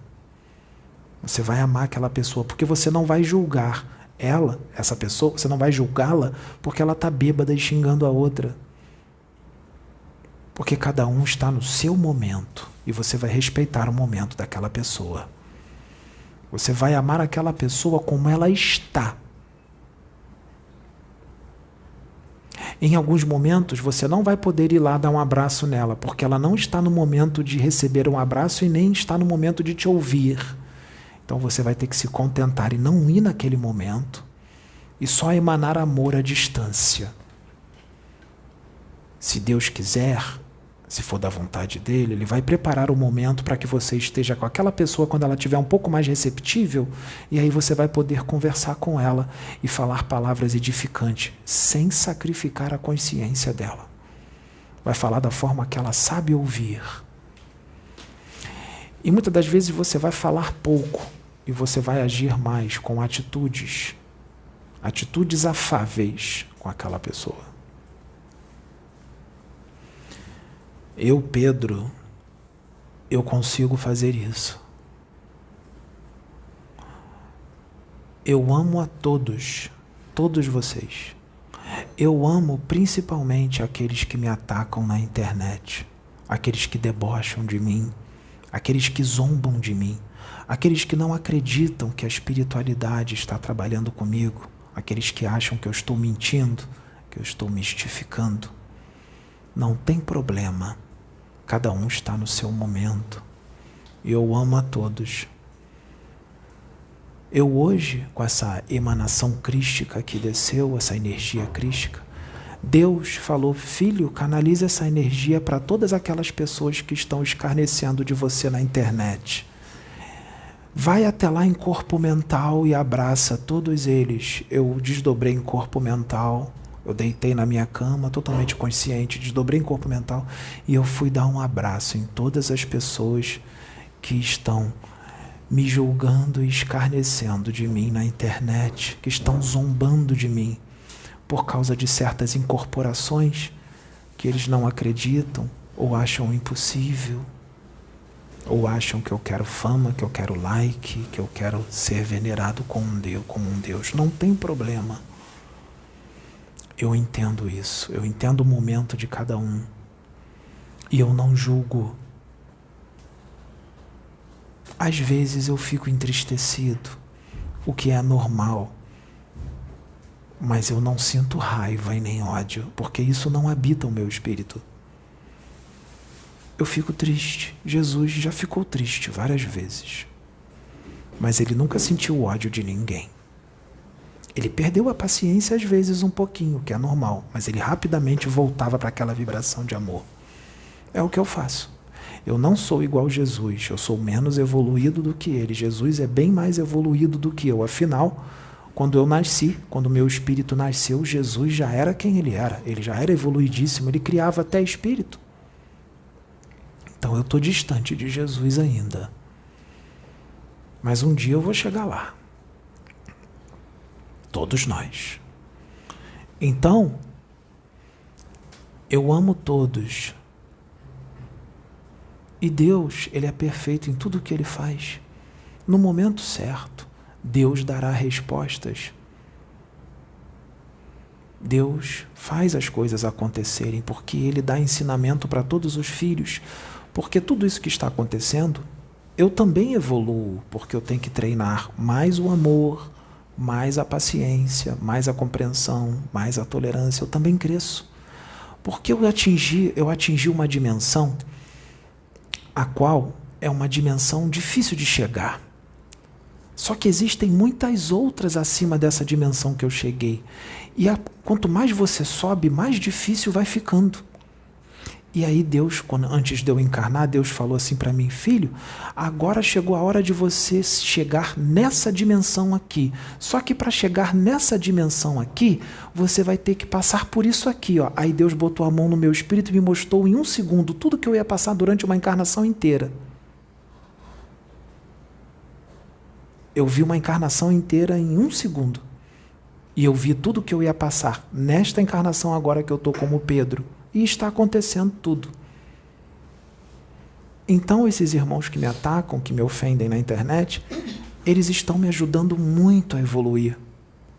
Você vai amar aquela pessoa, porque você não vai julgar ela, essa pessoa, você não vai julgá-la porque ela está bêbada e xingando a outra. Porque cada um está no seu momento e você vai respeitar o momento daquela pessoa. Você vai amar aquela pessoa como ela está. Em alguns momentos, você não vai poder ir lá dar um abraço nela, porque ela não está no momento de receber um abraço e nem está no momento de te ouvir. Então você vai ter que se contentar e não ir naquele momento e só emanar amor à distância. Se Deus quiser, se for da vontade dele, ele vai preparar o momento para que você esteja com aquela pessoa quando ela estiver um pouco mais receptível, e aí você vai poder conversar com ela e falar palavras edificantes, sem sacrificar a consciência dela. Vai falar da forma que ela sabe ouvir. E muitas das vezes você vai falar pouco e você vai agir mais com atitudes afáveis com aquela pessoa. Eu, Pedro, eu consigo fazer isso. Eu amo a todos vocês. Eu amo principalmente aqueles que me atacam na internet, aqueles que debocham de mim, aqueles que zombam de mim, aqueles que não acreditam que a espiritualidade está trabalhando comigo, aqueles que acham que eu estou mentindo, que eu estou mistificando. Não tem problema. Cada um está no seu momento. Eu amo a todos. Eu hoje, com essa emanação crística que desceu, essa energia crística, Deus falou: filho, canalize essa energia para todas aquelas pessoas que estão escarnecendo de você na internet. Vai até lá em corpo mental e abraça todos eles. Eu desdobrei em corpo mental, eu deitei na minha cama, totalmente consciente, desdobrei em corpo mental e eu fui dar um abraço em todas as pessoas que estão me julgando e escarnecendo de mim na internet, que estão zombando de mim por causa de certas incorporações que eles não acreditam ou acham impossível, ou acham que eu quero fama, que eu quero like, que eu quero ser venerado como um Deus. Não tem problema. Eu entendo isso, eu entendo o momento de cada um e eu não julgo. Às vezes eu fico entristecido, o que é normal, mas eu não sinto raiva e nem ódio, porque isso não habita o meu espírito. Eu fico triste. Jesus já ficou triste várias vezes, mas ele nunca sentiu ódio de ninguém. Ele perdeu a paciência às vezes um pouquinho, que é normal, mas ele rapidamente voltava para aquela vibração de amor. É o que eu faço. Eu não sou igual a Jesus, eu sou menos evoluído do que ele. Jesus é bem mais evoluído do que eu. Afinal, quando eu nasci, quando meu espírito nasceu, Jesus já era quem ele era. Ele já era evoluidíssimo, ele criava até espírito. Então eu estou distante de Jesus ainda. Mas um dia eu vou chegar lá. Todos nós. Então, eu amo todos. E Deus, ele é perfeito em tudo o que ele faz. No momento certo, Deus dará respostas. Deus faz as coisas acontecerem, porque ele dá ensinamento para todos os filhos. Porque tudo isso que está acontecendo, eu também evoluo, porque eu tenho que treinar mais o amor, mais a paciência, mais a compreensão, mais a tolerância. Eu também cresço. Porque eu atingi uma dimensão a qual é uma dimensão difícil de chegar. Só que existem muitas outras acima dessa dimensão que eu cheguei. E quanto mais você sobe, mais difícil vai ficando. E aí Deus, antes de eu encarnar, Deus falou assim para mim: filho, agora chegou a hora de você chegar nessa dimensão aqui. Só que para chegar nessa dimensão aqui, você vai ter que passar por isso aqui. Ó. Aí Deus botou a mão no meu espírito e me mostrou em 1 segundo tudo que eu ia passar durante uma encarnação inteira. Eu vi uma encarnação inteira em 1 segundo. E eu vi tudo que eu ia passar nesta encarnação agora que eu estou como Pedro. E está acontecendo tudo. Então esses irmãos que me atacam, que me ofendem na internet, eles estão me ajudando muito a evoluir,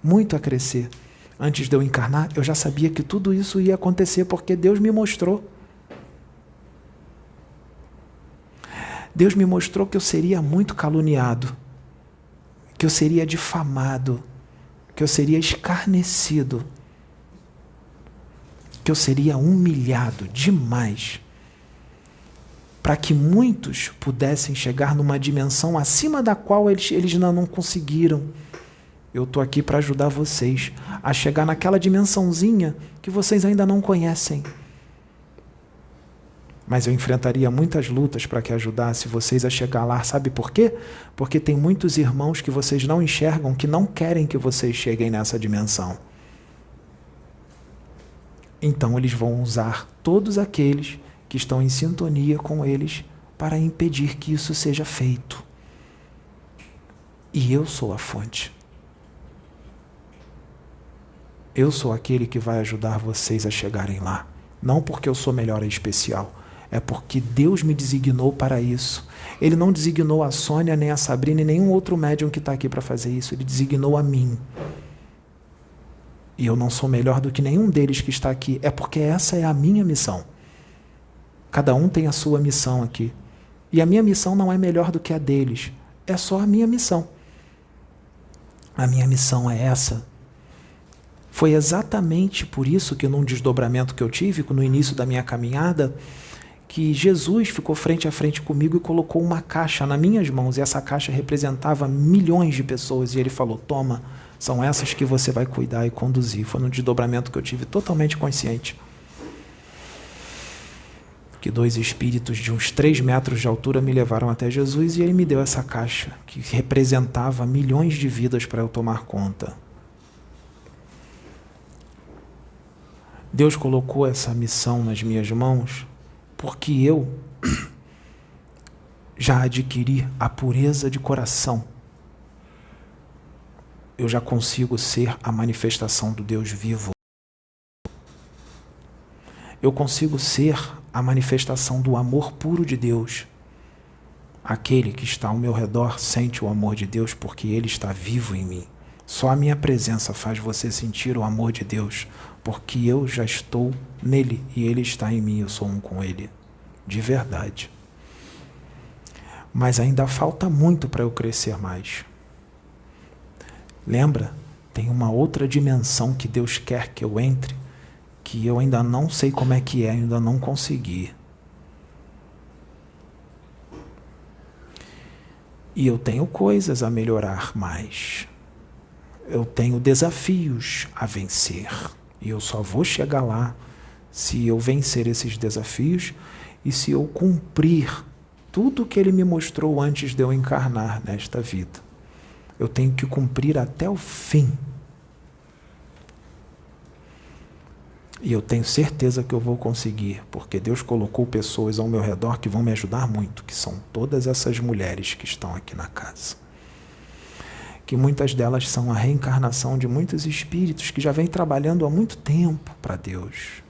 muito a crescer. Antes de eu encarnar, eu já sabia que tudo isso ia acontecer porque Deus me mostrou. Deus me mostrou que eu seria muito caluniado, que eu seria difamado, que eu seria escarnecido, que eu seria humilhado demais, para que muitos pudessem chegar numa dimensão acima da qual eles ainda não conseguiram. Eu estou aqui para ajudar vocês a chegar naquela dimensãozinha que vocês ainda não conhecem. Mas eu enfrentaria muitas lutas para que ajudasse vocês a chegar lá. Sabe por quê? Porque tem muitos irmãos que vocês não enxergam, que não querem que vocês cheguem nessa dimensão. Então eles vão usar todos aqueles que estão em sintonia com eles para impedir que isso seja feito. E eu sou a fonte. Eu sou aquele que vai ajudar vocês a chegarem lá. Não porque eu sou melhor e especial, é porque Deus me designou para isso. Ele não designou a Sônia, nem a Sabrina, e nenhum outro médium que está aqui para fazer isso. Ele designou a mim. E eu não sou melhor do que nenhum deles que está aqui. É porque essa é a minha missão. Cada um tem a sua missão aqui. E a minha missão não é melhor do que a deles. É só a minha missão. A minha missão é essa. Foi exatamente por isso que num desdobramento que eu tive no início da minha caminhada, que Jesus ficou frente a frente comigo e colocou uma caixa nas minhas mãos, e essa caixa representava milhões de pessoas, e ele falou, toma, são essas que você vai cuidar e conduzir. Foi num desdobramento que eu tive totalmente consciente. Que 2 espíritos de uns 3 metros de altura me levaram até Jesus, e ele me deu essa caixa, que representava milhões de vidas para eu tomar conta. Deus colocou essa missão nas minhas mãos porque eu já adquiri a pureza de coração. Eu já consigo ser a manifestação do Deus vivo. Eu consigo ser a manifestação do amor puro de Deus. Aquele que está ao meu redor sente o amor de Deus porque Ele está vivo em mim. Só a minha presença faz você sentir o amor de Deus, porque eu já estou nele e Ele está em mim, eu sou um com Ele, de verdade. Mas ainda falta muito para eu crescer mais. Lembra? Tem uma outra dimensão que Deus quer que eu entre, que eu ainda não sei como é que é, ainda não consegui. E eu tenho coisas a melhorar mais. Eu tenho desafios a vencer. E eu só vou chegar lá se eu vencer esses desafios e se eu cumprir tudo que Ele me mostrou antes de eu encarnar nesta vida. Eu tenho que cumprir até o fim. E eu tenho certeza que eu vou conseguir, porque Deus colocou pessoas ao meu redor que vão me ajudar muito, que são todas essas mulheres que estão aqui na casa. Que muitas delas são a reencarnação de muitos espíritos que já vêm trabalhando há muito tempo para Deus.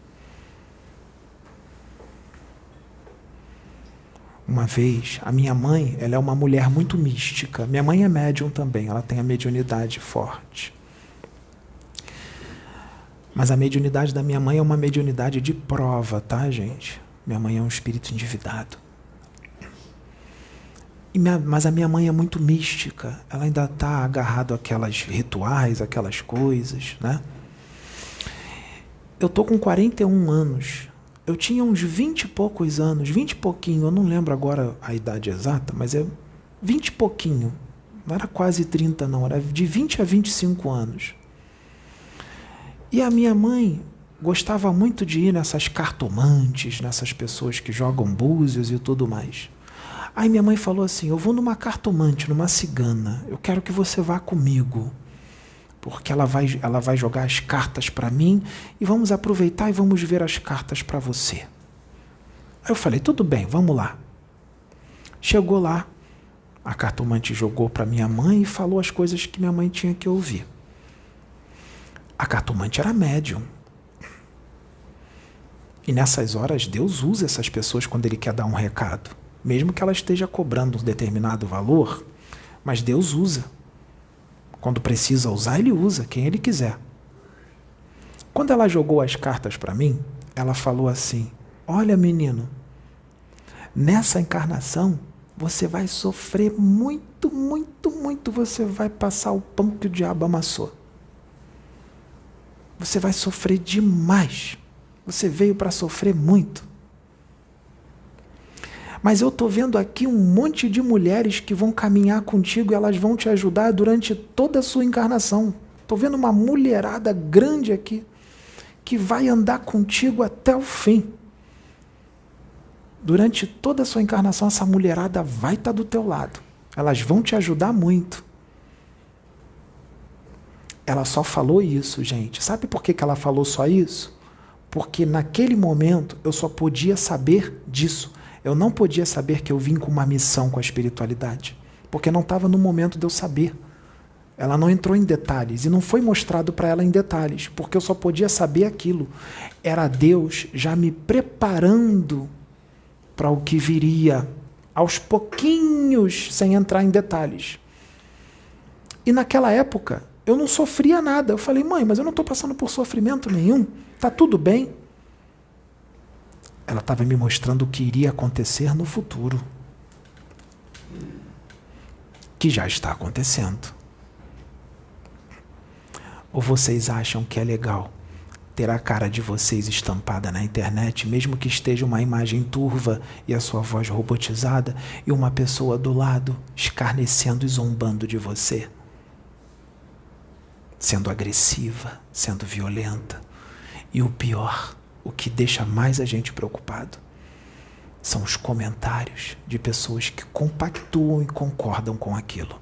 Uma vez, a minha mãe, ela é uma mulher muito mística. Minha mãe é médium também, ela tem a mediunidade forte. Mas a mediunidade da minha mãe é uma mediunidade de prova, tá, gente? Minha mãe é um espírito endividado. Mas a minha mãe é muito mística, ela ainda está agarrada àquelas rituais, aquelas coisas, né? Eu estou com 41 anos, eu tinha uns 20 e poucos anos, 20 e pouquinho, eu não lembro agora a idade exata, mas é 20 e pouquinho, não era quase 30 não, era de 20 a 25 anos. E a minha mãe gostava muito de ir nessas cartomantes, nessas pessoas que jogam búzios e tudo mais. Aí minha mãe falou assim, eu vou numa cartomante, numa cigana, eu quero que você vá comigo, porque ela vai jogar as cartas para mim e vamos aproveitar e vamos ver as cartas para você. Aí eu falei, tudo bem, vamos lá. Chegou lá, a cartomante jogou para minha mãe e falou as coisas que minha mãe tinha que ouvir. A cartomante era médium. E nessas horas Deus usa essas pessoas quando Ele quer dar um recado. Mesmo que ela esteja cobrando um determinado valor, mas Deus usa. Quando precisa usar, Ele usa, quem Ele quiser. Quando ela jogou as cartas para mim, ela falou assim, olha menino, nessa encarnação você vai sofrer muito, muito, muito, você vai passar o pão que o diabo amassou. Você vai sofrer demais. Você veio para sofrer muito. Mas eu estou vendo aqui um monte de mulheres que vão caminhar contigo e elas vão te ajudar durante toda a sua encarnação. Estou vendo uma mulherada grande aqui que vai andar contigo até o fim. Durante toda a sua encarnação, essa mulherada vai estar do teu lado. Elas vão te ajudar muito. Ela só falou isso, gente. Sabe por que ela falou só isso? Porque naquele momento eu só podia saber disso. Eu não podia saber que eu vim com uma missão com a espiritualidade, porque não estava no momento de eu saber. Ela não entrou em detalhes e não foi mostrado para ela em detalhes, porque eu só podia saber aquilo. Era Deus já me preparando para o que viria, aos pouquinhos, sem entrar em detalhes. E naquela época, eu não sofria nada. Eu falei, mãe, mas eu não estou passando por sofrimento nenhum, está tudo bem. Ela estava me mostrando o que iria acontecer no futuro, que já está acontecendo. Ou vocês acham que é legal ter a cara de vocês estampada na internet, mesmo que esteja uma imagem turva e a sua voz robotizada, e uma pessoa do lado escarnecendo e zombando de você? Sendo agressiva, sendo violenta. E o pior, o que deixa mais a gente preocupado, são os comentários de pessoas que compactuam e concordam com aquilo.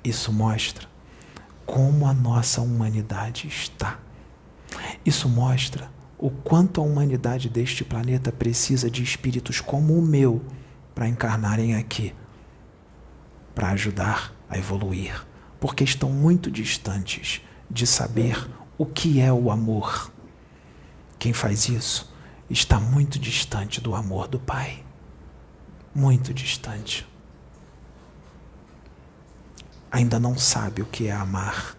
Isso mostra como a nossa humanidade está. Isso mostra o quanto a humanidade deste planeta precisa de espíritos como o meu para encarnarem aqui, para ajudar a evoluir, porque estão muito distantes de saber o que é o amor. Quem faz isso está muito distante do amor do Pai. Muito distante. Ainda não sabe o que é amar.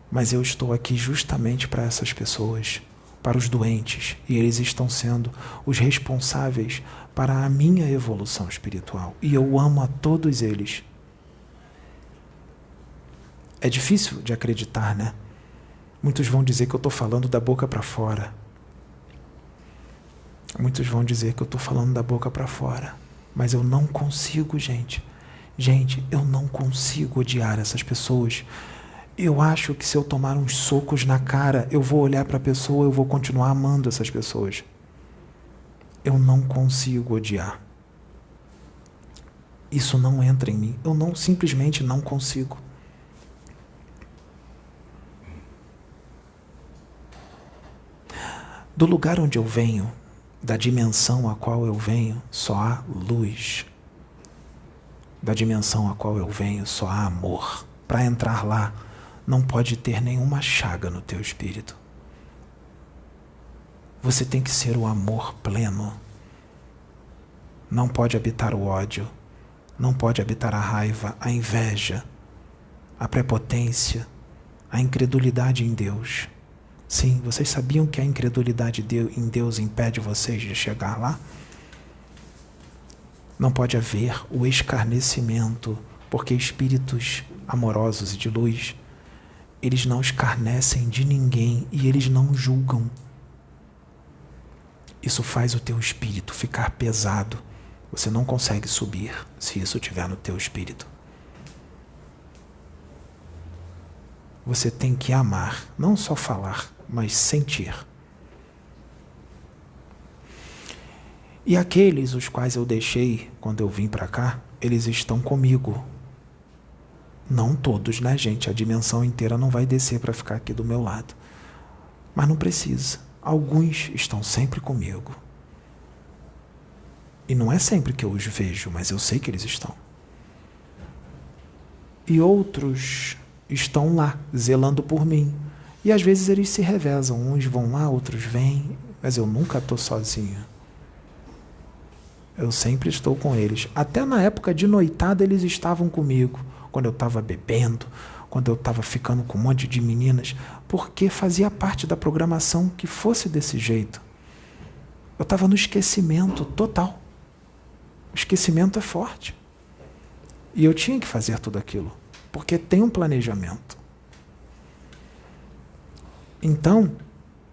Mas eu estou aqui justamente para essas pessoas, para os doentes, e eles estão sendo os responsáveis para a minha evolução espiritual. E eu amo a todos eles. É difícil de acreditar, né? Muitos vão dizer que eu estou falando da boca para fora. Muitos vão dizer que eu estou falando da boca para fora. Mas eu não consigo, gente. Gente, eu não consigo odiar essas pessoas. Eu acho que se eu tomar uns socos na cara, eu vou olhar para a pessoa, eu vou continuar amando essas pessoas. Eu não consigo odiar. Isso não entra em mim. Eu simplesmente não consigo. Do lugar onde eu venho, da dimensão a qual eu venho, só há luz. Da dimensão a qual eu venho, só há amor. Para entrar lá, não pode ter nenhuma chaga no teu espírito. Você tem que ser o amor pleno. Não pode habitar o ódio, não pode habitar a raiva, a inveja, a prepotência, a incredulidade em Deus. Sim, vocês sabiam que a incredulidade em Deus impede vocês de chegar lá? Não pode haver o escarnecimento, porque espíritos amorosos e de luz, eles não escarnecem de ninguém e eles não julgam. Isso faz o teu espírito ficar pesado. Você não consegue subir se isso estiver no teu espírito. Você tem que amar, não só falar, mas sentir. E aqueles os quais eu deixei quando eu vim para cá, eles estão comigo. Não todos, né, gente? A dimensão inteira não vai descer para ficar aqui do meu lado. Mas não precisa. Alguns estão sempre comigo. E não é sempre que eu os vejo, mas eu sei que eles estão. E outros estão lá, zelando por mim. E às vezes eles se revezam. Uns vão lá, outros vêm. Mas eu nunca estou sozinho. Eu sempre estou com eles. Até na época de noitada eles estavam comigo. Quando eu estava bebendo, quando eu estava ficando com um monte de meninas, porque fazia parte da programação que fosse desse jeito. Eu estava no esquecimento total. O esquecimento é forte. E eu tinha que fazer tudo aquilo, porque tem um planejamento. Então,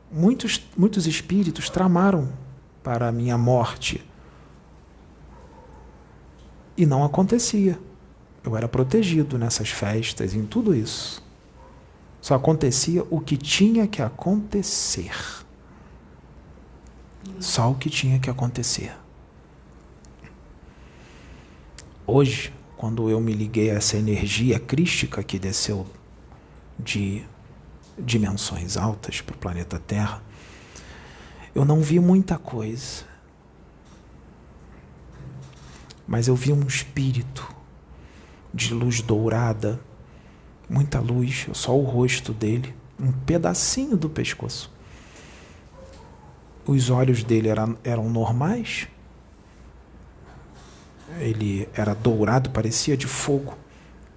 muitos espíritos tramaram para a minha morte. E não acontecia. Eu era protegido nessas festas, em tudo isso. Só acontecia o que tinha que acontecer. Só o que tinha que acontecer. Hoje, quando eu me liguei a essa energia crística que desceu de dimensões altas para o planeta Terra, eu não vi muita coisa. Mas eu vi um espírito de luz dourada, muita luz, só o rosto dele, um pedacinho do pescoço. Os olhos dele eram normais, ele era dourado, parecia de fogo,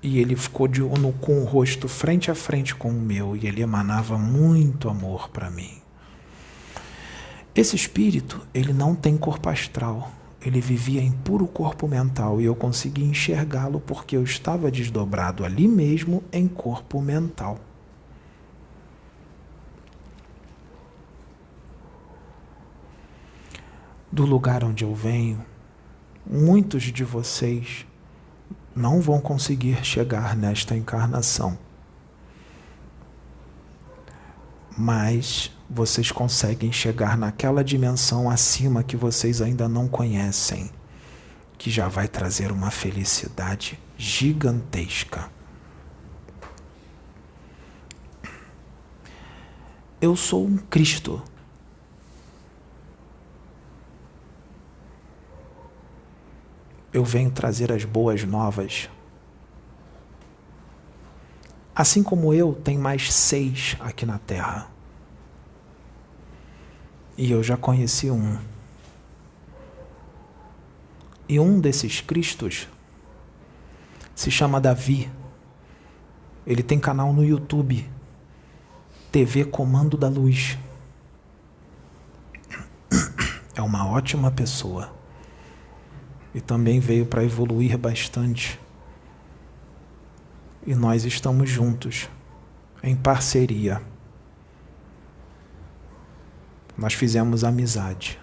e ele ficou com o rosto frente a frente com o meu, e ele emanava muito amor para mim. Esse espírito, ele não tem corpo astral, ele vivia em puro corpo mental e eu consegui enxergá-lo porque eu estava desdobrado ali mesmo em corpo mental. Do lugar onde eu venho, muitos de vocês não vão conseguir chegar nesta encarnação. Mas vocês conseguem chegar naquela dimensão acima que vocês ainda não conhecem, que já vai trazer uma felicidade gigantesca. Eu sou um Cristo. Eu venho trazer as boas novas. Assim como eu, tem mais 6 aqui na Terra. E eu já conheci um. E um desses Cristos se chama Davi. Ele tem canal no YouTube, TV Comando da Luz. É uma ótima pessoa. E também veio para evoluir bastante. E nós estamos juntos, em parceria. Nós fizemos amizade.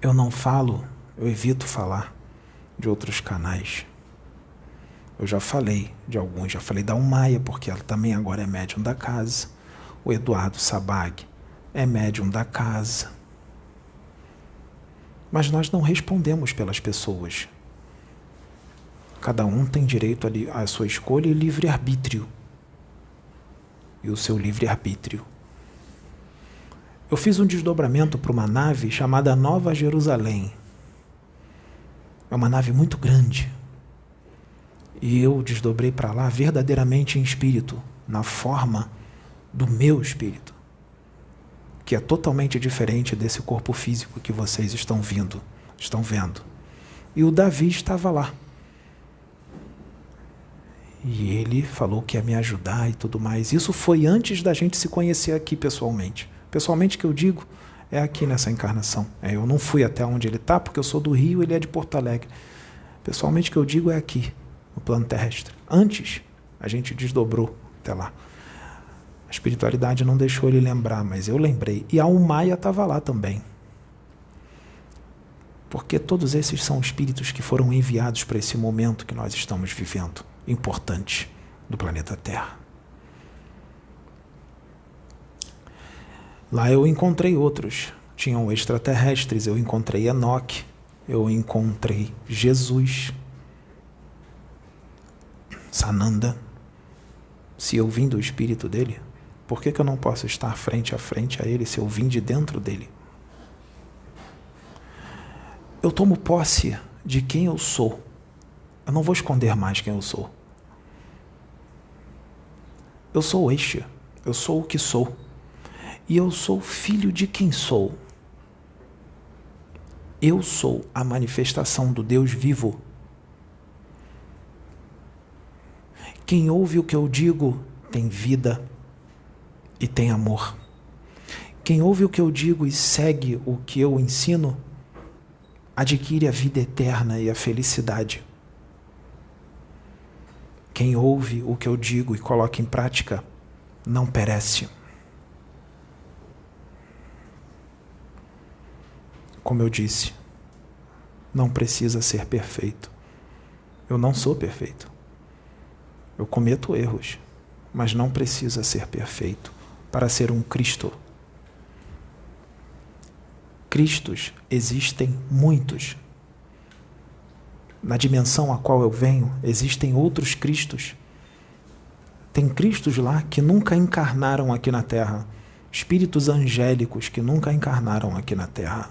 Eu não falo, eu evito falar de outros canais. Eu já falei de alguns, já falei da Umaia, porque ela também agora é médium da casa. O Eduardo Sabag é médium da casa. Mas nós não respondemos pelas pessoas. Cada um tem direito à sua escolha e livre-arbítrio. E o seu livre-arbítrio. Eu fiz um desdobramento para uma nave chamada Nova Jerusalém. É uma nave muito grande. E eu desdobrei para lá verdadeiramente em espírito, na forma do meu espírito, que é totalmente diferente desse corpo físico que vocês estão vendo. E o Davi estava lá. E ele falou que ia me ajudar e tudo mais. Isso foi antes da gente se conhecer aqui pessoalmente. Pessoalmente que eu digo, é aqui nessa encarnação. Eu não fui até onde ele está, porque eu sou do Rio e ele é de Porto Alegre. Pessoalmente que eu digo é aqui, no plano terrestre. Antes, a gente desdobrou até lá. A espiritualidade não deixou ele lembrar, mas eu lembrei. E a Umaia estava lá também. Porque todos esses são espíritos que foram enviados para esse momento que nós estamos vivendo, importante, do planeta Terra. Lá eu encontrei outros. Tinham extraterrestres, eu encontrei Enoque, eu encontrei Jesus, Sananda. Se eu vim do espírito dele, por que eu não posso estar frente a frente a ele se eu vim de dentro dele? Eu tomo posse de quem eu sou. Eu não vou esconder mais quem eu sou. Eu sou este. Eu sou o que sou. E eu sou filho de quem sou. Eu sou a manifestação do Deus vivo. Quem ouve o que eu digo tem vida e tem amor. Quem ouve o que eu digo e segue o que eu ensino, adquire a vida eterna e a felicidade. Quem ouve o que eu digo e coloca em prática, não perece. Como eu disse, não precisa ser perfeito. Eu não sou perfeito. Eu cometo erros, mas não precisa ser perfeito para ser um Cristo. Cristos existem muitos. Na dimensão a qual eu venho, existem outros Cristos. Tem Cristos lá que nunca encarnaram aqui na Terra. Espíritos angélicos que nunca encarnaram aqui na Terra.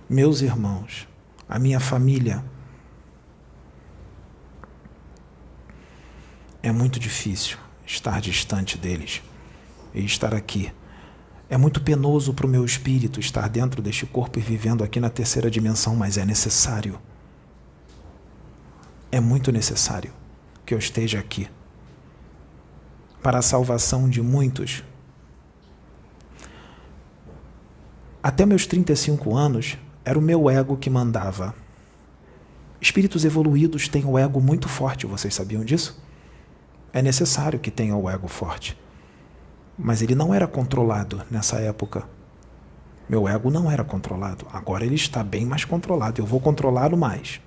Meus irmãos, a minha família, é muito difícil estar distante deles e estar aqui. É muito penoso para o meu espírito estar dentro deste corpo e vivendo aqui na terceira dimensão, mas é necessário. É muito necessário que eu esteja aqui para a salvação de muitos Até meus 35 anos, era o meu ego que mandava. Espíritos evoluídos têm o ego muito forte, vocês sabiam disso? É necessário que tenha o ego forte. Mas ele não era controlado nessa época. Meu ego não era controlado. Agora ele está bem mais controlado. Eu vou controlá-lo mais.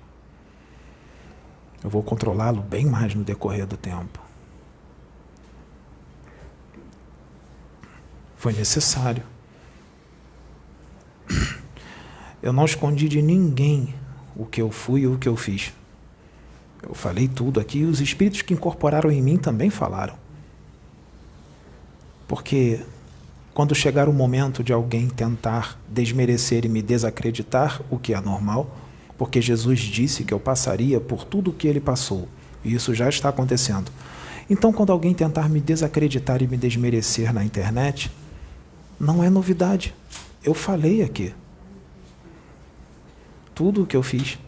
Eu vou controlá-lo bem mais no decorrer do tempo. Foi necessário. Eu não escondi de ninguém o que eu fui e o que eu fiz. Eu falei tudo aqui e os espíritos que incorporaram em mim também falaram. Porque quando chegar o momento de alguém tentar desmerecer e me desacreditar, o que é normal, porque Jesus disse que eu passaria por tudo o que ele passou, e isso já está acontecendo. Então, quando alguém tentar me desacreditar e me desmerecer na internet, não é novidade. Eu falei aqui. Tudo o que eu fiz,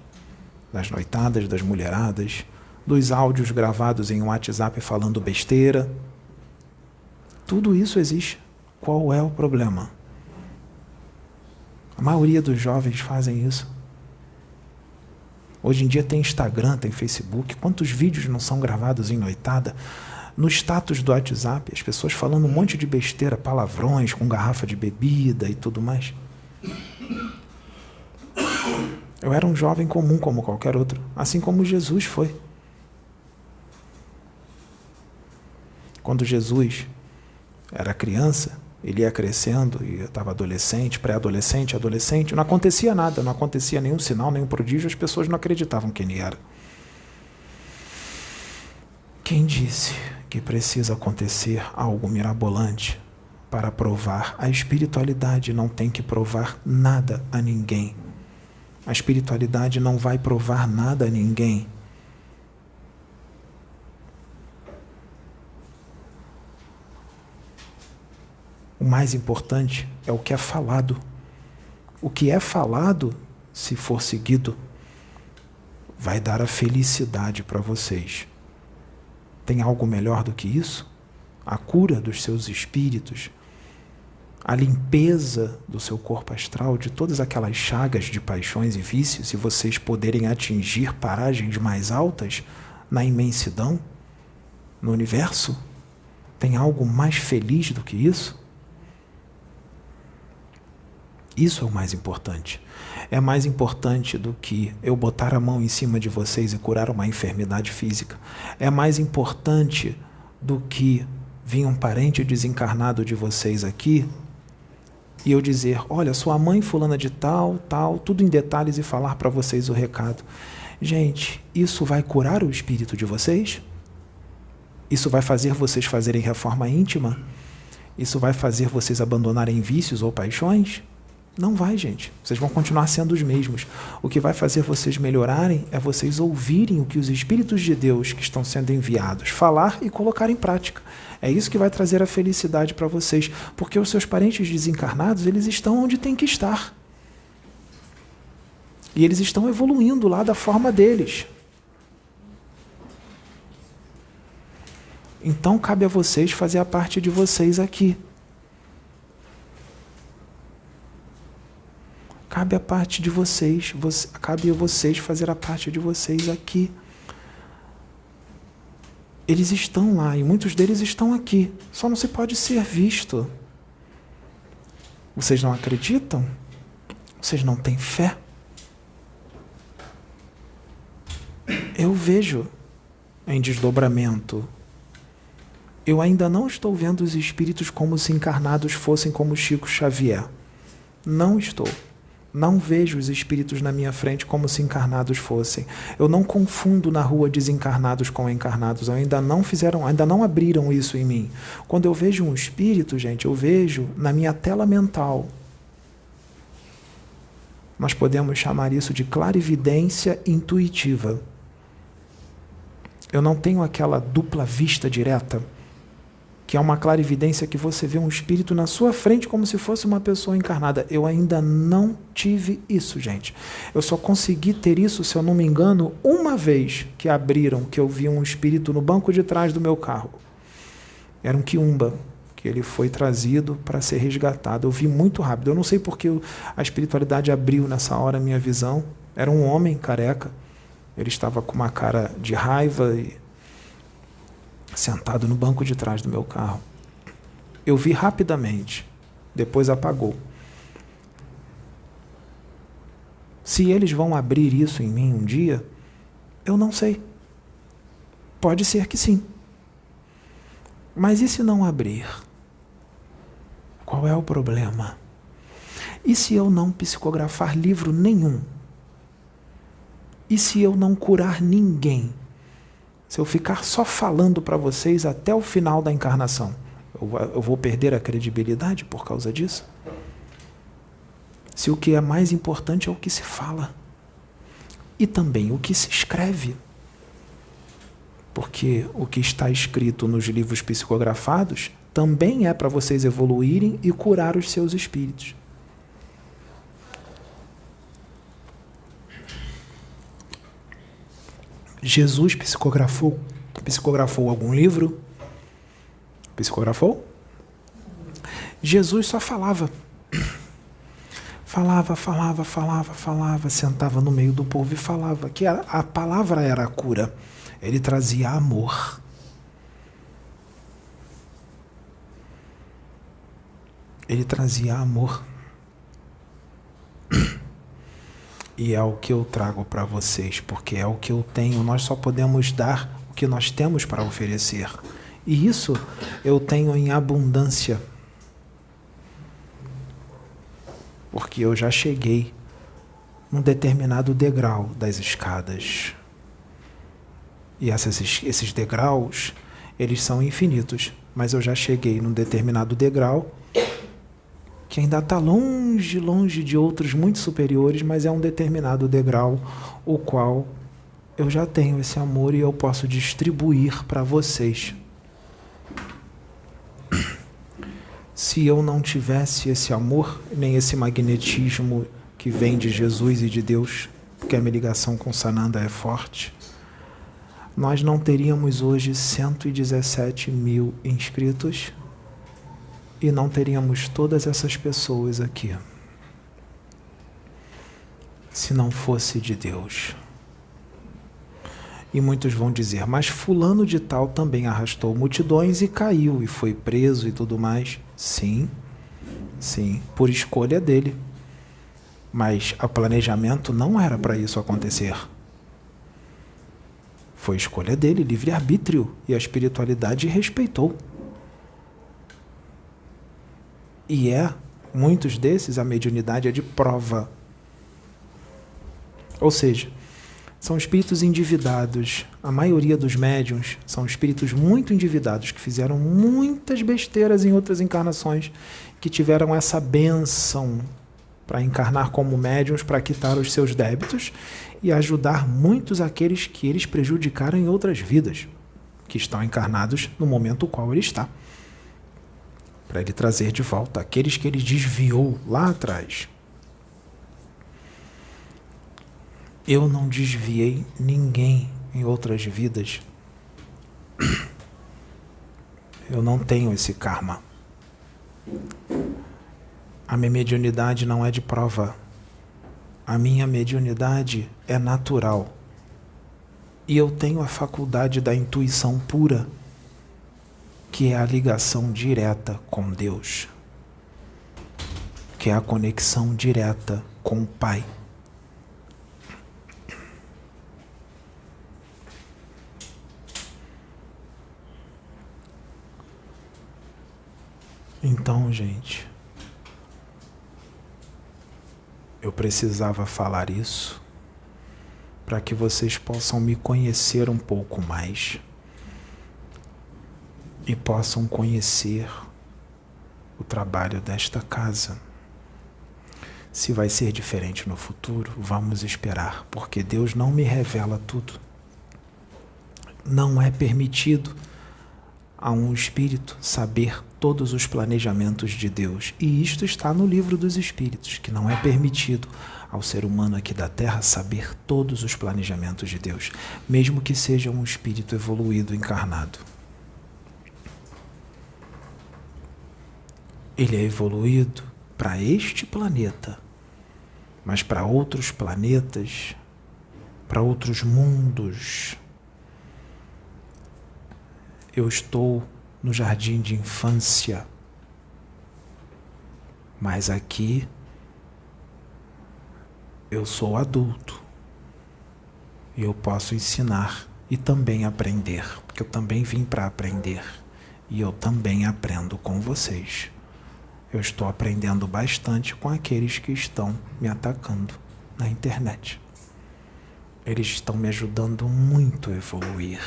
das noitadas, das mulheradas, dos áudios gravados em um WhatsApp falando besteira, tudo isso existe. Qual é o problema? A maioria dos jovens fazem isso. Hoje em dia tem Instagram, tem Facebook. Quantos vídeos não são gravados em noitada? No status do WhatsApp, as pessoas falando um monte de besteira, palavrões, com garrafa de bebida e tudo mais. Eu era um jovem comum como qualquer outro, assim como Jesus foi. Quando Jesus era criança, ele ia crescendo e estava adolescente, pré-adolescente, adolescente, não acontecia nada, não acontecia nenhum sinal, nenhum prodígio, as pessoas não acreditavam quem ele era. Quem disse que precisa acontecer algo mirabolante para provar? A espiritualidade não tem que provar nada a ninguém. A espiritualidade não vai provar nada a ninguém. O mais importante é o que é falado. O que é falado, se for seguido, vai dar a felicidade para vocês. Tem algo melhor do que isso? A cura dos seus espíritos, a limpeza do seu corpo astral, de todas aquelas chagas de paixões e vícios, e vocês poderem atingir paragens mais altas na imensidão, no universo? Tem algo mais feliz do que isso? Isso é o mais importante. É mais importante do que eu botar a mão em cima de vocês e curar uma enfermidade física. É mais importante do que vir um parente desencarnado de vocês aqui e eu dizer, olha, sua mãe fulana de tal, tudo em detalhes e falar para vocês o recado. Gente, isso vai curar o espírito de vocês? Isso vai fazer vocês fazerem reforma íntima? Isso vai fazer vocês abandonarem vícios ou paixões? Não vai, gente. Vocês vão continuar sendo os mesmos. O que vai fazer vocês melhorarem é vocês ouvirem o que os Espíritos de Deus que estão sendo enviados falar e colocar em prática. É isso que vai trazer a felicidade para vocês, porque os seus parentes desencarnados, eles estão onde tem que estar. E eles estão evoluindo lá da forma deles. Então, cabe a vocês fazer a parte de vocês aqui. Cabe a parte de vocês, cabe a vocês fazer a parte de vocês aqui. Eles estão lá e muitos deles estão aqui. Só não se pode ser visto. Vocês não acreditam? Vocês não têm fé? Eu vejo em desdobramento. Eu ainda não estou vendo os espíritos como se encarnados fossem como Chico Xavier. Não estou. Não vejo os espíritos na minha frente como se encarnados fossem. Eu não confundo na rua desencarnados com encarnados. Ainda não abriram isso em mim. Quando eu vejo um espírito, gente, eu vejo na minha tela mental. Nós podemos chamar isso de clarividência intuitiva. Eu não tenho aquela dupla vista direta, que é uma clarividência que você vê um espírito na sua frente como se fosse uma pessoa encarnada. Eu ainda não tive isso, gente. Eu só consegui ter isso, se eu não me engano, uma vez que abriram, que eu vi um espírito no banco de trás do meu carro. Era um quiumba, que ele foi trazido para ser resgatado. Eu vi muito rápido. Eu não sei porque a espiritualidade abriu nessa hora a minha visão. Era um homem careca. Ele estava com uma cara de raiva e sentado no banco de trás do meu carro. Eu vi rapidamente. Depois apagou. Se eles vão abrir isso em mim um dia, eu não sei. Pode ser que sim. Mas e se não abrir? Qual é o problema? E se eu não psicografar livro nenhum? E se eu não curar ninguém? Se eu ficar só falando para vocês até o final da encarnação, eu vou perder a credibilidade por causa disso? Se o que é mais importante é o que se fala. E também o que se escreve. Porque o que está escrito nos livros psicografados também é para vocês evoluírem e curar os seus espíritos. Jesus psicografou algum livro? Psicografou? Jesus só falava. Falava, sentava no meio do povo e falava. Que a palavra era a cura. Ele trazia amor. Ele trazia amor. E é o que eu trago para vocês, porque é o que eu tenho. Nós só podemos dar o que nós temos para oferecer. E isso eu tenho em abundância. Porque eu já cheguei num determinado degrau das escadas. E esses degraus, eles são infinitos. Mas eu já cheguei num determinado degrau que ainda está longe de outros muito superiores, mas é um determinado degrau o qual eu já tenho esse amor e eu posso distribuir para vocês. Se eu não tivesse esse amor, nem esse magnetismo que vem de Jesus e de Deus, porque a minha ligação com Sananda é forte, nós não teríamos hoje 117 mil inscritos e não teríamos todas essas pessoas aqui. Se não fosse de Deus. E muitos vão dizer, mas fulano de tal também arrastou multidões e caiu e foi preso e tudo mais. Sim, por escolha dele. Mas o planejamento não era para isso acontecer. Foi escolha dele, livre-arbítrio, e a espiritualidade respeitou. E muitos desses, a mediunidade é de prova. Ou seja, são espíritos endividados. A maioria dos médiuns são espíritos muito endividados, que fizeram muitas besteiras em outras encarnações, que tiveram essa bênção para encarnar como médiuns, para quitar os seus débitos e ajudar muitos aqueles que eles prejudicaram em outras vidas, que estão encarnados no momento no qual ele está. Para ele trazer de volta aqueles que ele desviou lá atrás. Eu não desviei ninguém em outras vidas. Eu não tenho esse karma. A minha mediunidade não é de prova. A minha mediunidade é natural. E eu tenho a faculdade da intuição pura, que é a ligação direta com Deus, que é a conexão direta com o Pai. Então, gente, eu precisava falar isso para que vocês possam me conhecer um pouco mais e possam conhecer o trabalho desta casa. Se vai ser diferente no futuro, vamos esperar, porque Deus não me revela tudo. Não é permitido a um espírito saber todos os planejamentos de Deus. E isto está no livro dos Espíritos, que não é permitido ao ser humano aqui da Terra saber todos os planejamentos de Deus, mesmo que seja um espírito evoluído, encarnado. ele é evoluído para este planeta, mas para outros planetas, para outros mundos. Eu estou no jardim de infância, mas aqui eu sou adulto e eu posso ensinar e também aprender, porque eu também vim para aprender e eu também aprendo com vocês. Eu estou aprendendo bastante com aqueles que estão me atacando na internet. Eles estão me ajudando muito a evoluir.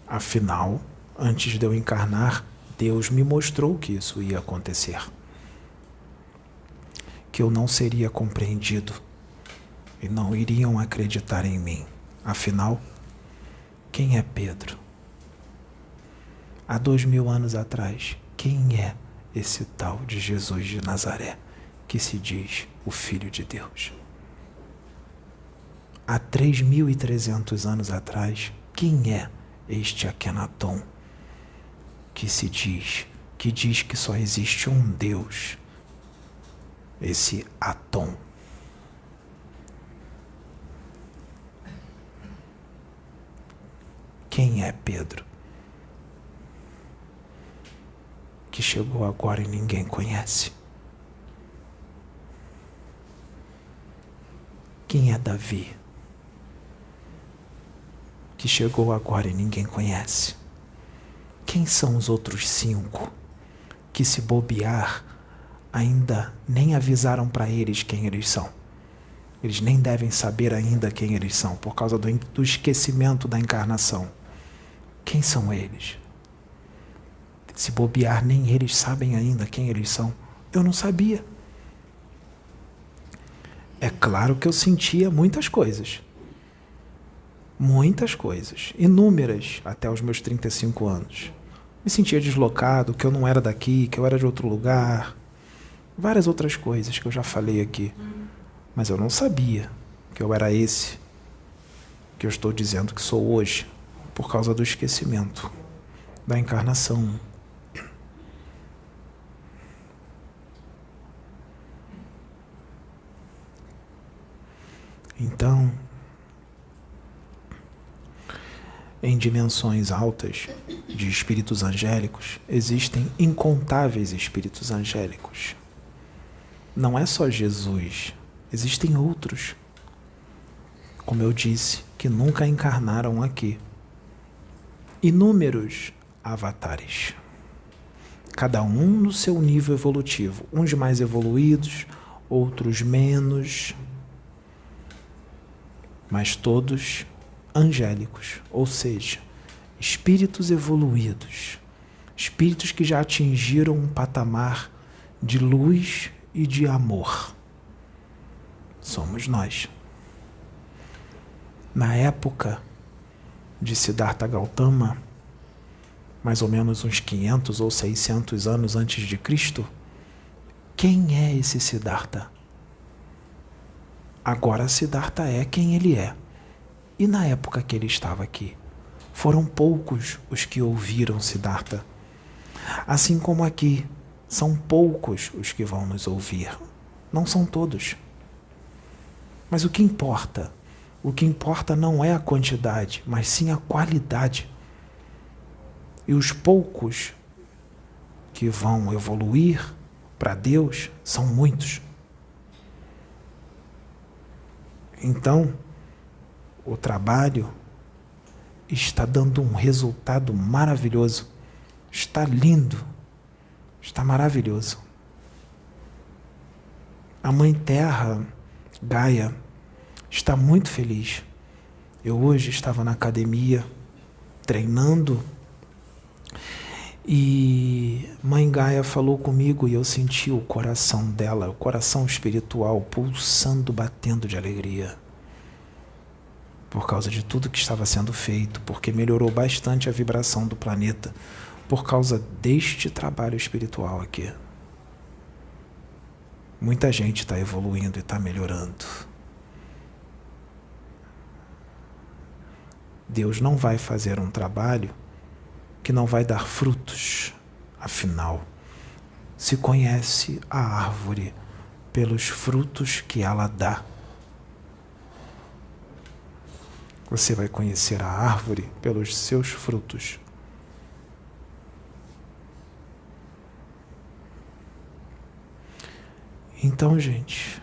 Afinal, antes de eu encarnar, Deus me mostrou que isso ia acontecer. Que eu não seria compreendido e não iriam acreditar em mim. Afinal, quem é Pedro? Há 2000 anos atrás, quem é esse tal de Jesus de Nazaré, que se diz o Filho de Deus? Há 3.300 anos atrás, quem é este Akenaton, que diz que só existe um Deus, esse Atom? Quem é Pedro? Que chegou agora e ninguém conhece. Quem é Davi? Que chegou agora e ninguém conhece. Quem são os outros 5 que, se bobear, ainda nem avisaram para eles quem eles são? Eles nem devem saber ainda quem eles são, por causa do esquecimento da encarnação. Quem são eles? Se bobear, nem eles sabem ainda quem eles são. Eu não sabia. É claro que eu sentia muitas coisas. Muitas coisas. Inúmeras, até os meus 35 anos. Me sentia deslocado, que eu não era daqui, que eu era de outro lugar. Várias outras coisas que eu já falei aqui. Mas eu não sabia que eu era esse que eu estou dizendo que sou hoje, por causa do esquecimento da encarnação. Então, em dimensões altas de espíritos angélicos, existem incontáveis espíritos angélicos. Não é só Jesus, existem outros, como eu disse, que nunca encarnaram aqui. Inúmeros avatares, cada um no seu nível evolutivo, uns mais evoluídos, outros menos, mas todos angélicos, ou seja, espíritos evoluídos, espíritos que já atingiram um patamar de luz e de amor. Somos nós. Na época de Siddhartha Gautama, mais ou menos uns 500 ou 600 anos antes de Cristo, quem é esse Siddhartha? Agora Siddhartha é quem ele é. E na época que ele estava aqui, foram poucos os que ouviram Siddhartha. Assim como aqui, são poucos os que vão nos ouvir. Não são todos. Mas o que importa? O que importa não é a quantidade, mas sim a qualidade. E os poucos que vão evoluir para Deus são muitos. Então, o trabalho está dando um resultado maravilhoso. Está lindo. Está maravilhoso. A Mãe Terra, Gaia, está muito feliz. Eu hoje estava na academia, treinando, e Mãe Gaia falou comigo e eu senti o coração dela, o coração espiritual pulsando, batendo de alegria. Por causa de tudo que estava sendo feito, porque melhorou bastante a vibração do planeta, por causa deste trabalho espiritual aqui. Muita gente está evoluindo e está melhorando. Deus não vai fazer um trabalho que não vai dar frutos. Afinal, se conhece a árvore pelos frutos que ela dá. Você vai conhecer a árvore pelos seus frutos. Então, gente,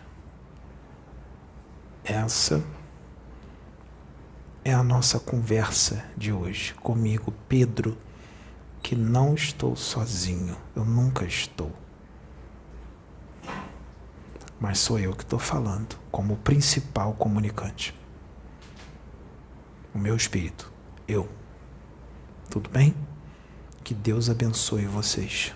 essa é a nossa conversa de hoje comigo, Pedro, que não estou sozinho, eu nunca estou. Mas sou eu que estou falando como principal comunicante. O meu espírito, eu. Tudo bem? Que Deus abençoe vocês.